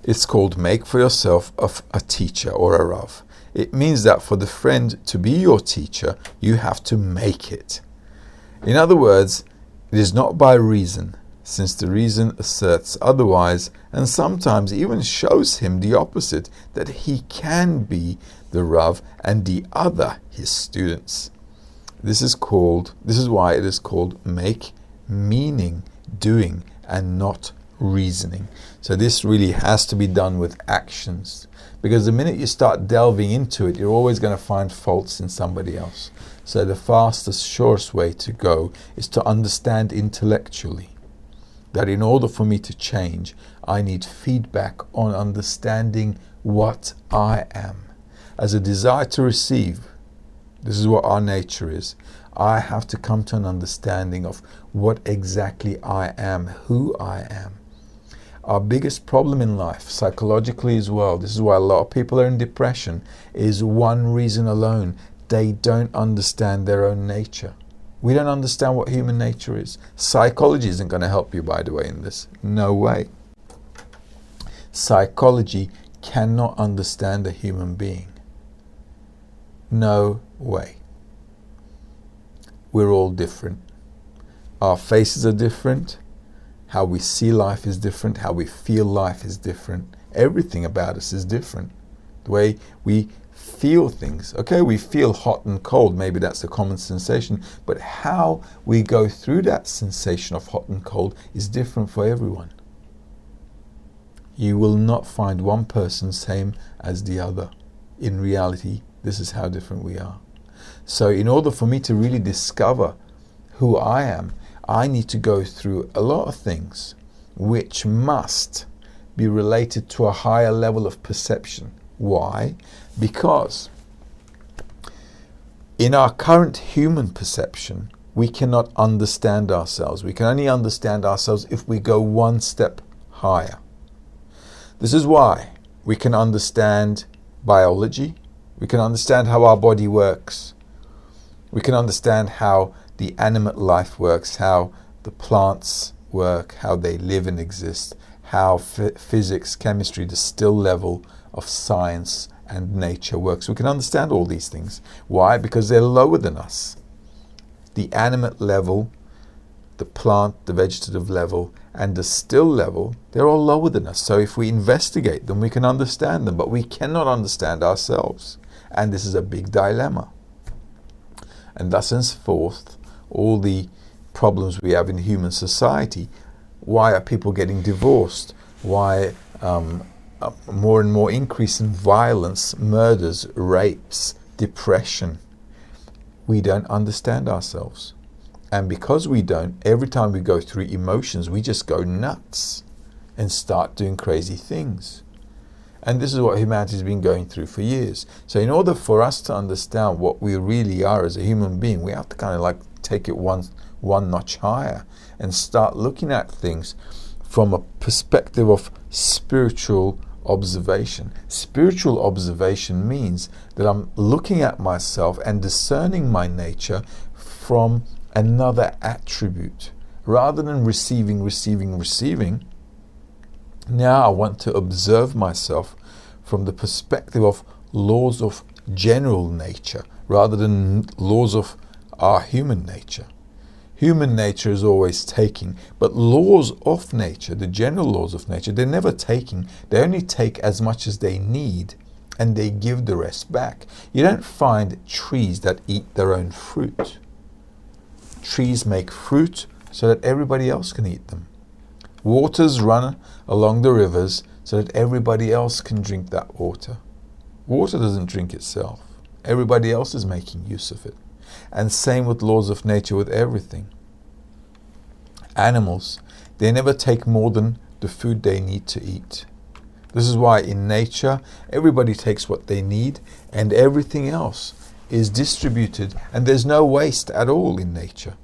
it's called make for yourself a teacher or a Rav. It means that for the friend to be your teacher, you have to make it. In other words, it is not by reason, since the reason asserts otherwise, and sometimes even shows him the opposite, that he can be the Rav and the other his students. This is why it is called make, meaning doing, and not reasoning. So this really has to be done with actions, because the minute you start delving into it, you're always going to find faults in somebody else. So the fastest, surest way to go is to understand intellectually that in order for me to change, I need feedback on understanding what I am. As a desire to receive, this is what our nature is. I have to come to an understanding of what exactly I am, who I am. Our biggest problem in life, psychologically as well, this is why a lot of people are in depression, is one reason alone. They don't understand their own nature. We don't understand what human nature is. Psychology isn't going to help you, by the way, in this. No way. Psychology cannot understand a human being. No way. We're all different. Our faces are different. How we see life is different. How we feel life is different. Everything about us is different. The way we feel things. Okay, we feel hot and cold. Maybe that's a common sensation. But how we go through that sensation of hot and cold is different for everyone. You will not find one person same as the other. In reality, this is how different we are. So in order for me to really discover who I am, I need to go through a lot of things which must be related to a higher level of perception. Why? Because in our current human perception, we cannot understand ourselves. We can only understand ourselves if we go one step higher. This is why we can understand biology. We can understand how our body works. We can understand how the animate life works, how the plants work, how they live and exist, how physics, chemistry, the still level of science and nature works. We can understand all these things. Why? Because they're lower than us. The animate level the plant, the vegetative level, and the still level, they're all lower than us. So if we investigate them, we can understand them, but we cannot understand ourselves. And this is a big dilemma. And thus henceforth, all the problems we have in human society. Why are people getting divorced? Why more and more increase in violence, murders, rapes, depression? We don't understand ourselves. And because we don't, every time we go through emotions, we just go nuts and start doing crazy things. And this is what humanity has been going through for years. So in order for us to understand what we really are as a human being, we have to kind of like take it one notch higher and start looking at things from a perspective of spiritual observation. Spiritual observation means that I'm looking at myself and discerning my nature from another attribute. Rather than receiving. Now I want to observe myself from the perspective of laws of general nature rather than laws of our human nature. Human nature is always taking, but laws of nature, the general laws of nature, they're never taking. They only take as much as they need and they give the rest back. You don't find trees that eat their own fruit. Trees make fruit so that everybody else can eat them. Waters run along the rivers so that everybody else can drink that water. Water doesn't drink itself. Everybody else is making use of it. And same with laws of nature with everything. Animals, they never take more than the food they need to eat. This is why in nature, everybody takes what they need and everything else is distributed, and there's no waste at all in nature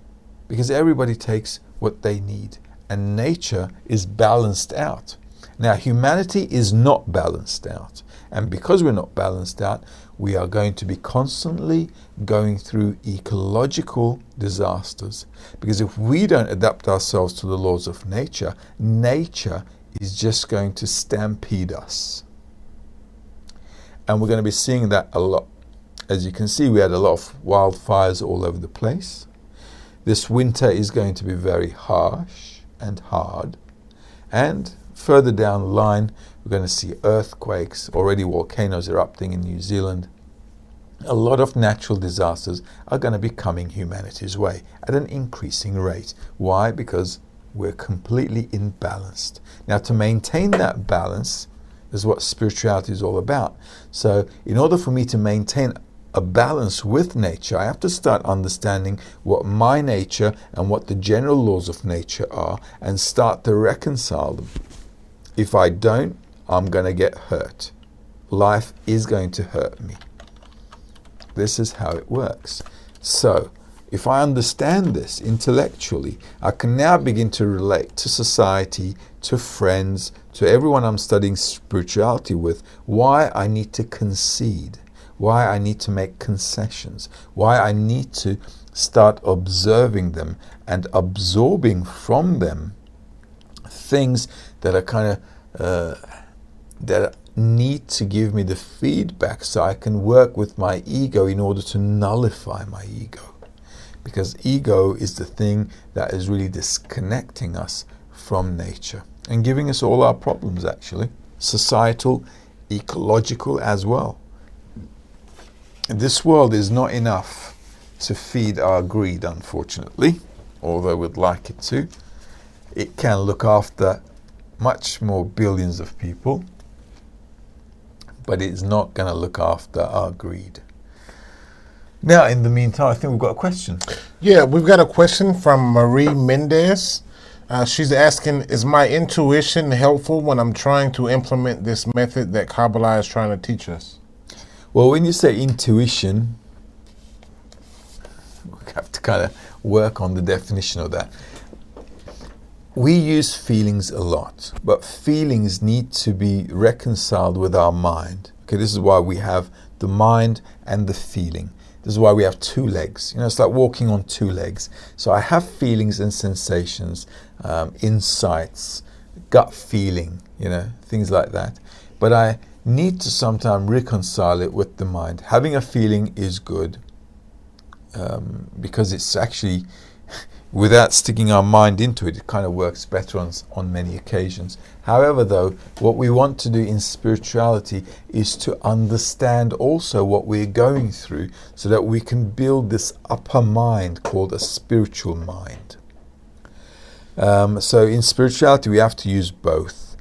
because everybody takes what they need and nature is balanced out. Now humanity is not balanced out, and because we're not balanced out, we are going to be constantly going through ecological disasters, because if we don't adapt ourselves to the laws of nature, nature is just going to stampede us. And we're going to be seeing that a lot. As you can see, we had a lot of wildfires all over the place. This winter is going to be very harsh and hard. And further down the line, we're going to see earthquakes, already volcanoes erupting in New Zealand. A lot of natural disasters are going to be coming humanity's way at an increasing rate. Why? Because we're completely imbalanced. Now, to maintain that balance is what spirituality is all about. So, in order for me to maintain a balance with nature, I have to start understanding what my nature and what the general laws of nature are and start to reconcile them. If I don't, I'm going to get hurt. Life is going to hurt me. This is how it works. So, if I understand this intellectually, I can now begin to relate to society, to friends, to everyone I'm studying spirituality with, why I need to concede, why I need to make concessions, why I need to start observing them and absorbing from them things that are kind of that need to give me the feedback so I can work with my ego in order to nullify my ego. Because ego is the thing that is really disconnecting us from nature and giving us all our problems, actually, societal, ecological as well. This world is not enough to feed our greed, unfortunately, although we'd like it to. It can look after much more billions of people, but it's not going to look after our greed. Now, in the meantime, I think we've got a question. Yeah, we've got a question from Marie Mendez. She's asking, is my intuition helpful when I'm trying to implement this method that Kabbalah is trying to teach us? Well, when you say intuition, we have to kind of work on the definition of that. We use feelings a lot, but feelings need to be reconciled with our mind. Okay, this is why we have the mind and the feeling. This is why we have two legs. You know, it's like walking on two legs. So I have feelings and sensations, insights, gut feeling, you know, things like that. But I need to sometimes reconcile it with the mind. Having a feeling is good because it's actually, without sticking our mind into it, it kind of works better on many occasions. However, though, what we want to do in spirituality is to understand also what we're going through so that we can build this upper mind called a spiritual mind. So in spirituality, we have to use both.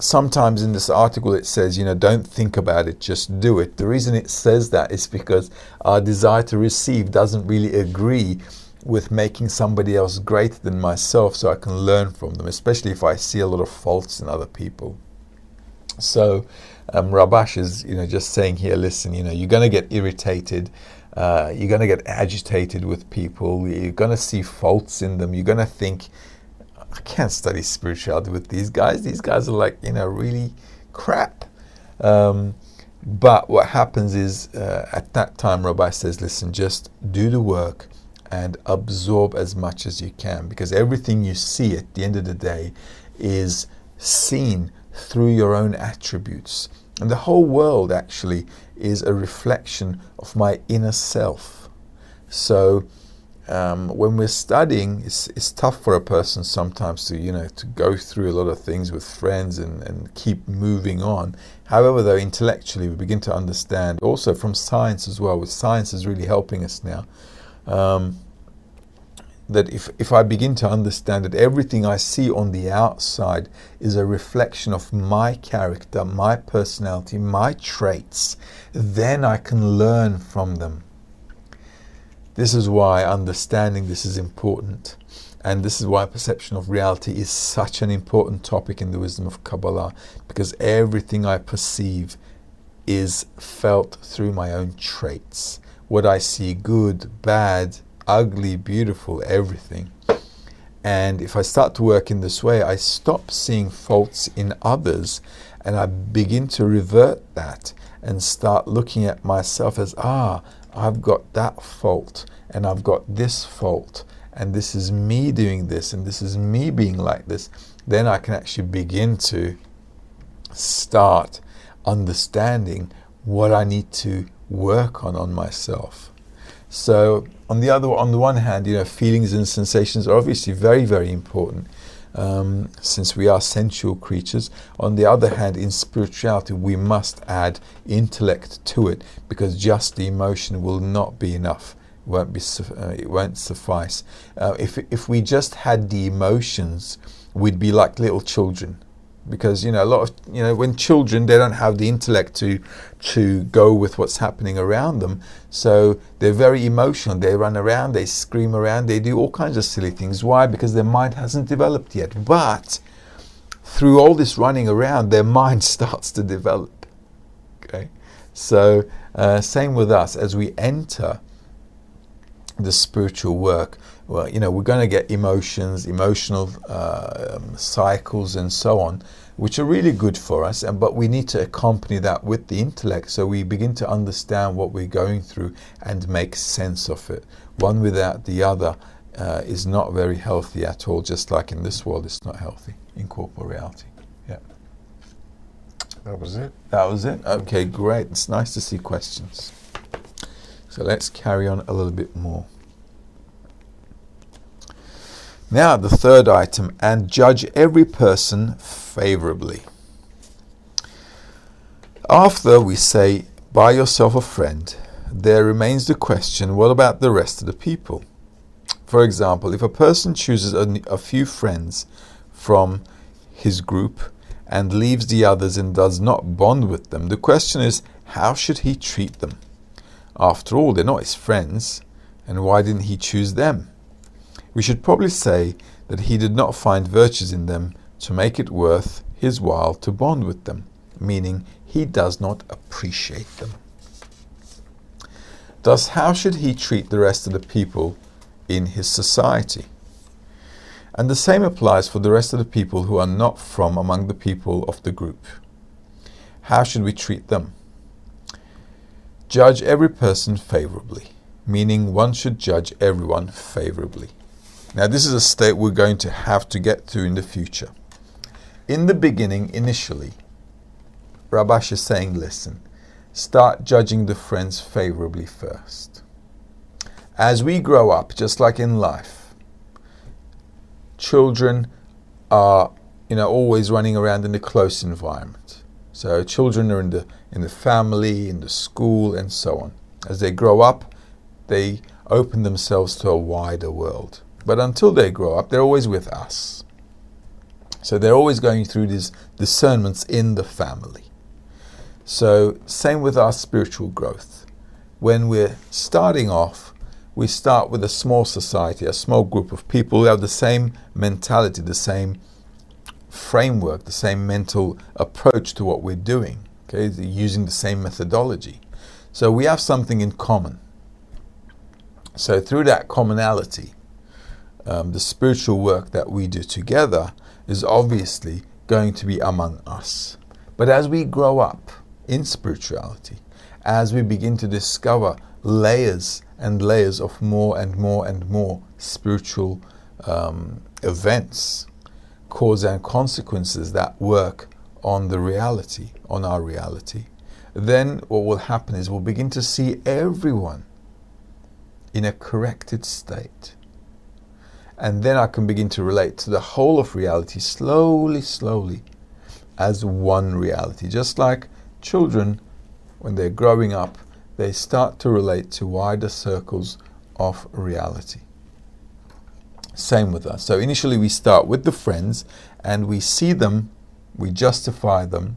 Sometimes in this article it says, don't think about it, just do it. The reason it says that is because our desire to receive doesn't really agree with making somebody else greater than myself so I can learn from them, especially if I see a lot of faults in other people. So Rabash is just saying here, listen, you're going to get irritated, you're going to get agitated with people, you're going to see faults in them, you're going to think, I can't study spirituality with these guys. These guys are like, really crap. But what happens is, at that time, Rabbi says, listen, just do the work and absorb as much as you can, because everything you see at the end of the day is seen through your own attributes. And the whole world actually is a reflection of my inner self. So when we're studying, it's tough for a person sometimes to go through a lot of things with friends and keep moving on. However, though, intellectually we begin to understand, also from science as well, with science is really helping us now, that if I begin to understand that everything I see on the outside is a reflection of my character, my personality, my traits, then I can learn from them. This is why understanding this is important, and this is why perception of reality is such an important topic in the wisdom of Kabbalah, because everything I perceive is felt through my own traits. What I see, good, bad, ugly, beautiful, everything. And if I start to work in this way, I stop seeing faults in others and I begin to revert that and start looking at myself as, I've got that fault and I've got this fault and this is me doing this and this is me being like this. Then I can actually begin to start understanding what I need to work on myself. So on the one hand, feelings and sensations are obviously very, very important, since we are sensual creatures. On the other hand, in spirituality, we must add intellect to it, because just the emotion will not be enough. It won't suffice. If we just had the emotions, we'd be like little children. Because a lot of when children, they don't have the intellect to go with what's happening around them, so they're very emotional. They run around, they scream around, they do all kinds of silly things. Why? Because their mind hasn't developed yet. But through all this running around, their mind starts to develop. Okay, so same with us as we enter the spiritual work. Well, we're going to get emotions, emotional cycles and so on, which are really good for us, but we need to accompany that with the intellect so we begin to understand what we're going through and make sense of it. One without the other is not very healthy at all, just like in this world it's not healthy in corporal reality. Yeah. That was it? That was it? Okay, great. It's nice to see questions. So let's carry on a little bit more. Now the third item, and judge every person favorably. After we say, buy yourself a friend, there remains the question, what about the rest of the people? For example, if a person chooses a few friends from his group and leaves the others and does not bond with them, the question is, how should he treat them? After all, they're not his friends, and why didn't he choose them? We should probably say that he did not find virtues in them to make it worth his while to bond with them, meaning he does not appreciate them. Thus, how should he treat the rest of the people in his society? And the same applies for the rest of the people who are not from among the people of the group. How should we treat them? Judge every person favorably, meaning one should judge everyone favorably. Now, this is a state we're going to have to get to in the future. In the beginning, initially, Rabash is saying, listen, start judging the friends favorably first. As we grow up, just like in life, children are, always running around in a close environment. So children are in the family, in the school, and so on. As they grow up, they open themselves to a wider world. But until they grow up, they're always with us. So they're always going through these discernments in the family. So same with our spiritual growth. When we're starting off, we start with a small society, a small group of people who have the same mentality, the same framework, the same mental approach to what we're doing. Okay, they're using the same methodology. So we have something in common. So through that commonality, the spiritual work that we do together is obviously going to be among us. But as we grow up in spirituality, as we begin to discover layers and layers of more and more and more spiritual events, cause and consequences that work on the reality, on our reality, then what will happen is we'll begin to see everyone in a corrected state. And then I can begin to relate to the whole of reality slowly, slowly as one reality. Just like children, when they're growing up, they start to relate to wider circles of reality. Same with us. So initially we start with the friends and we see them, we justify them,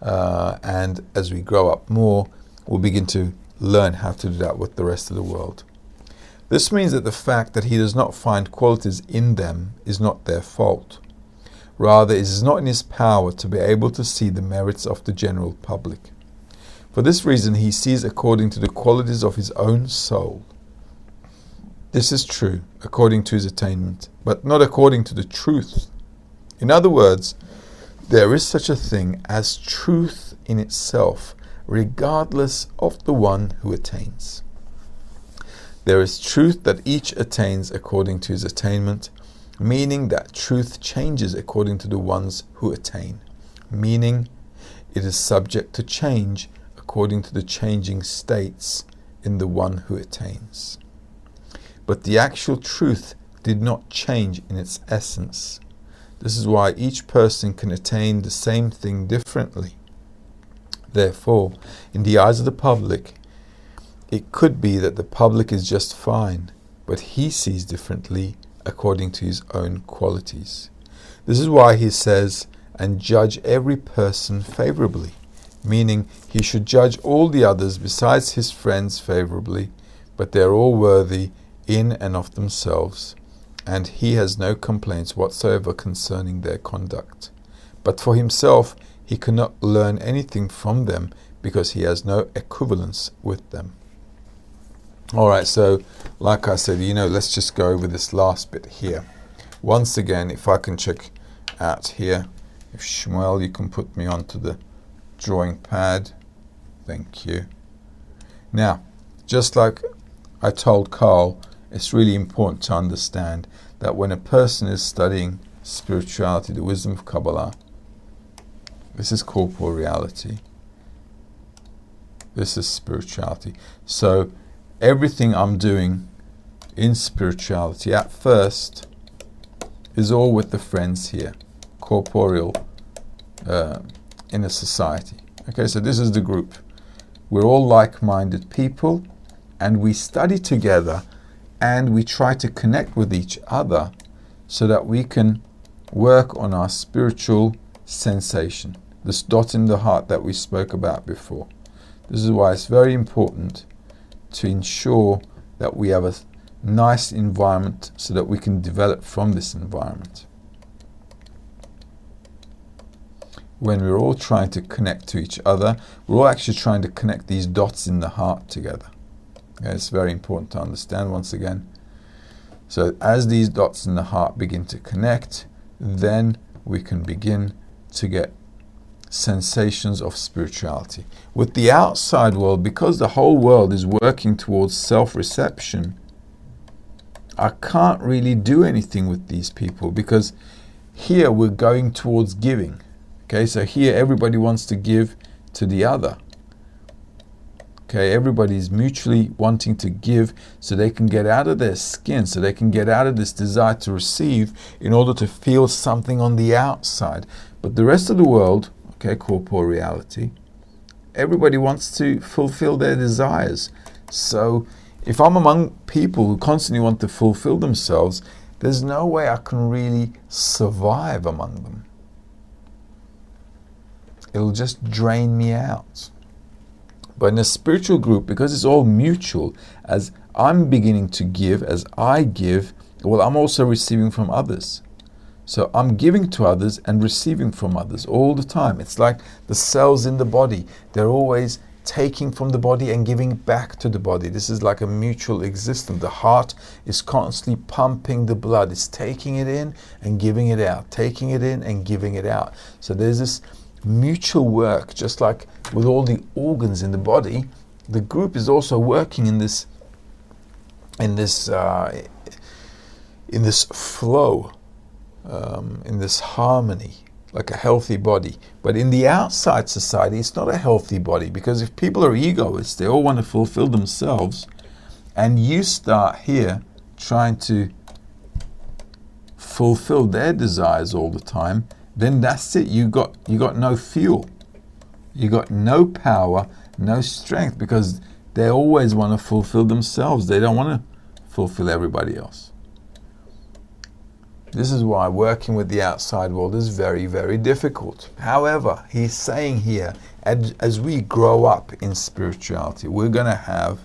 and as we grow up more, we'll begin to learn how to do that with the rest of the world. This means that the fact that he does not find qualities in them is not their fault. Rather, it is not in his power to be able to see the merits of the general public. For this reason, he sees according to the qualities of his own soul. This is true, according to his attainment, but not according to the truth. In other words, there is such a thing as truth in itself, regardless of the one who attains. There is truth that each attains according to his attainment, meaning that truth changes according to the ones who attain, meaning it is subject to change according to the changing states in the one who attains. But the actual truth did not change in its essence. This is why each person can attain the same thing differently. Therefore, in the eyes of the public, it could be that the public is just fine, but he sees differently according to his own qualities. This is why he says, and judge every person favorably, meaning he should judge all the others besides his friends favorably, but they are all worthy in and of themselves, and he has no complaints whatsoever concerning their conduct. But for himself, he cannot learn anything from them because he has no equivalence with them. Alright, so like I said, let's just go over this last bit here. Once again, if I can check out here, if Shmuel, you can put me onto the drawing pad. Thank you. Now, just like I told Carl, it's really important to understand that when a person is studying spirituality, the wisdom of Kabbalah, this is corporeal reality. This is spirituality. So everything I'm doing in spirituality at first is all with the friends here, corporeal, in a society. Okay, so this is the group. We're all like-minded people, and we study together, and we try to connect with each other so that we can work on our spiritual sensation, this dot in the heart that we spoke about before. This is why it's very important to ensure that we have a nice environment so that we can develop from this environment. When we're all trying to connect to each other, we're all actually trying to connect these dots in the heart together. Okay, it's very important to understand once again. So as these dots in the heart begin to connect, then we can begin to get sensations of spirituality. With the outside world, because the whole world is working towards self-reception, I can't really do anything with these people because here we're going towards giving. Okay, so here everybody wants to give to the other. Okay, everybody's mutually wanting to give so they can get out of their skin, so they can get out of this desire to receive in order to feel something on the outside. But the rest of the world, okay, corporeal reality, everybody wants to fulfill their desires. So if I'm among people who constantly want to fulfill themselves, there's no way I can really survive among them. It'll just drain me out. But in a spiritual group, because it's all mutual, as I'm beginning to give, as I give, well, I'm also receiving from others. So I'm giving to others and receiving from others all the time. It's like the cells in the body. They're always taking from the body and giving back to the body. This is like a mutual existence. The heart is constantly pumping the blood. It's taking it in and giving it out, taking it in and giving it out. So there's this mutual work, just like with all the organs in the body. The group is also working in this flow, in this harmony, like a healthy body. But in the outside society, it's not a healthy body, because if people are egoists, they all want to fulfill themselves, and you start here trying to fulfill their desires all the time, then that's it. You got no fuel. You got no power, no strength, because they always want to fulfill themselves. They don't want to fulfill everybody else. This is why working with the outside world is very, very difficult. However, he's saying here, as we grow up in spirituality, we're going to have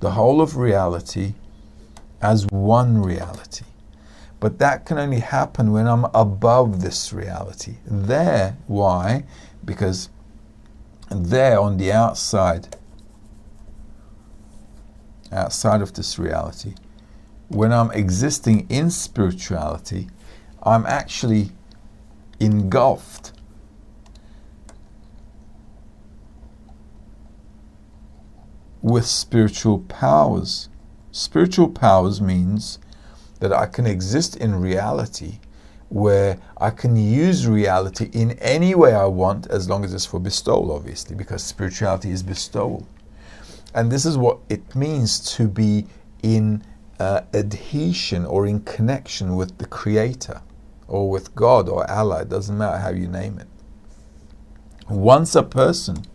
the whole of reality as one reality. But that can only happen when I'm above this reality. Why? Because there on the outside of this reality, when I'm existing in spirituality, I'm actually engulfed with spiritual powers. Spiritual powers means that I can exist in reality, where I can use reality in any way I want, as long as it's for bestowal, obviously, because spirituality is bestowal. And this is what it means to be in adhesion or in connection with the Creator, or with God or Allah. It doesn't matter how you name it. Once a person,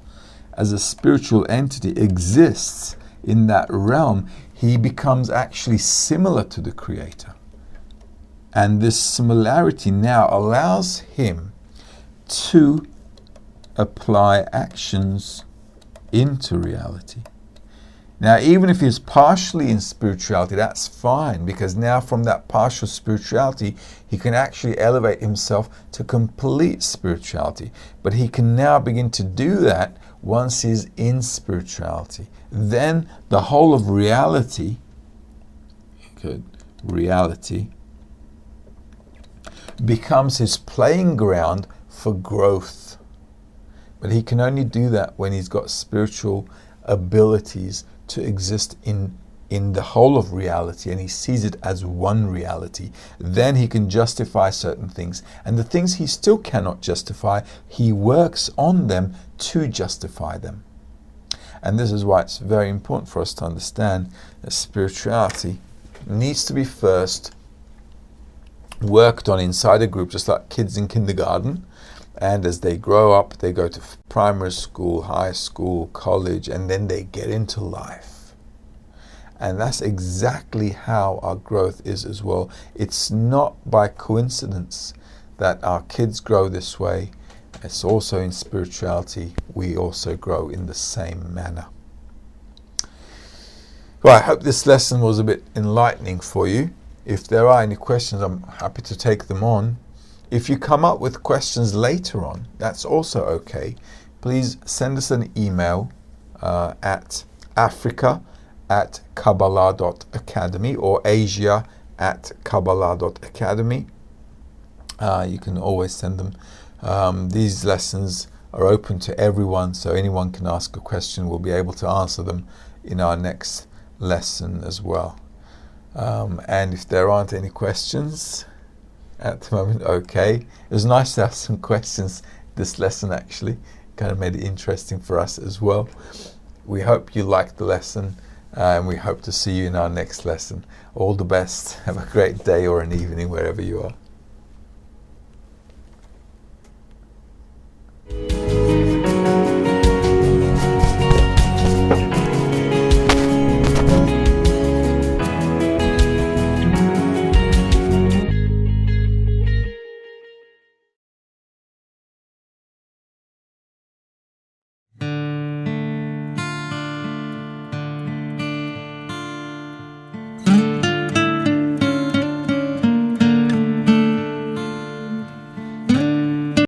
as a spiritual entity, exists in that realm, he becomes actually similar to the Creator. And this similarity now allows him to apply actions into reality. Now, even if he's partially in spirituality, that's fine, because now from that partial spirituality, he can actually elevate himself to complete spirituality. But he can now begin to do that once he's in spirituality. Then the whole of reality, becomes his playing ground for growth. But he can only do that when he's got spiritual abilities to exist in the whole of reality, and he sees it as one reality. Then he can justify certain things, and the things he still cannot justify, he works on them to justify them. And this is why it's very important for us to understand that spirituality needs to be first worked on inside a group, just like kids in kindergarten. And as they grow up, they go to primary school, high school, college, and then they get into life. And that's exactly how our growth is as well. It's not by coincidence that our kids grow this way. It's also in spirituality, we also grow in the same manner. Well, I hope this lesson was a bit enlightening for you. If there are any questions, I'm happy to take them on. If you come up with questions later on, that's also okay. Please send us an email at africa@kabbalah.academy or asia@kabbalah.academy. You can always send them. These lessons are open to everyone, so anyone can ask a question. We'll be able to answer them in our next lesson as well. And if there aren't any questions at the moment, okay. It was nice to have some questions this lesson, actually. Kind of made it interesting for us as well. We hope you liked the lesson, and we hope to see you in our next lesson. All the best. Have a great day or an evening wherever you are.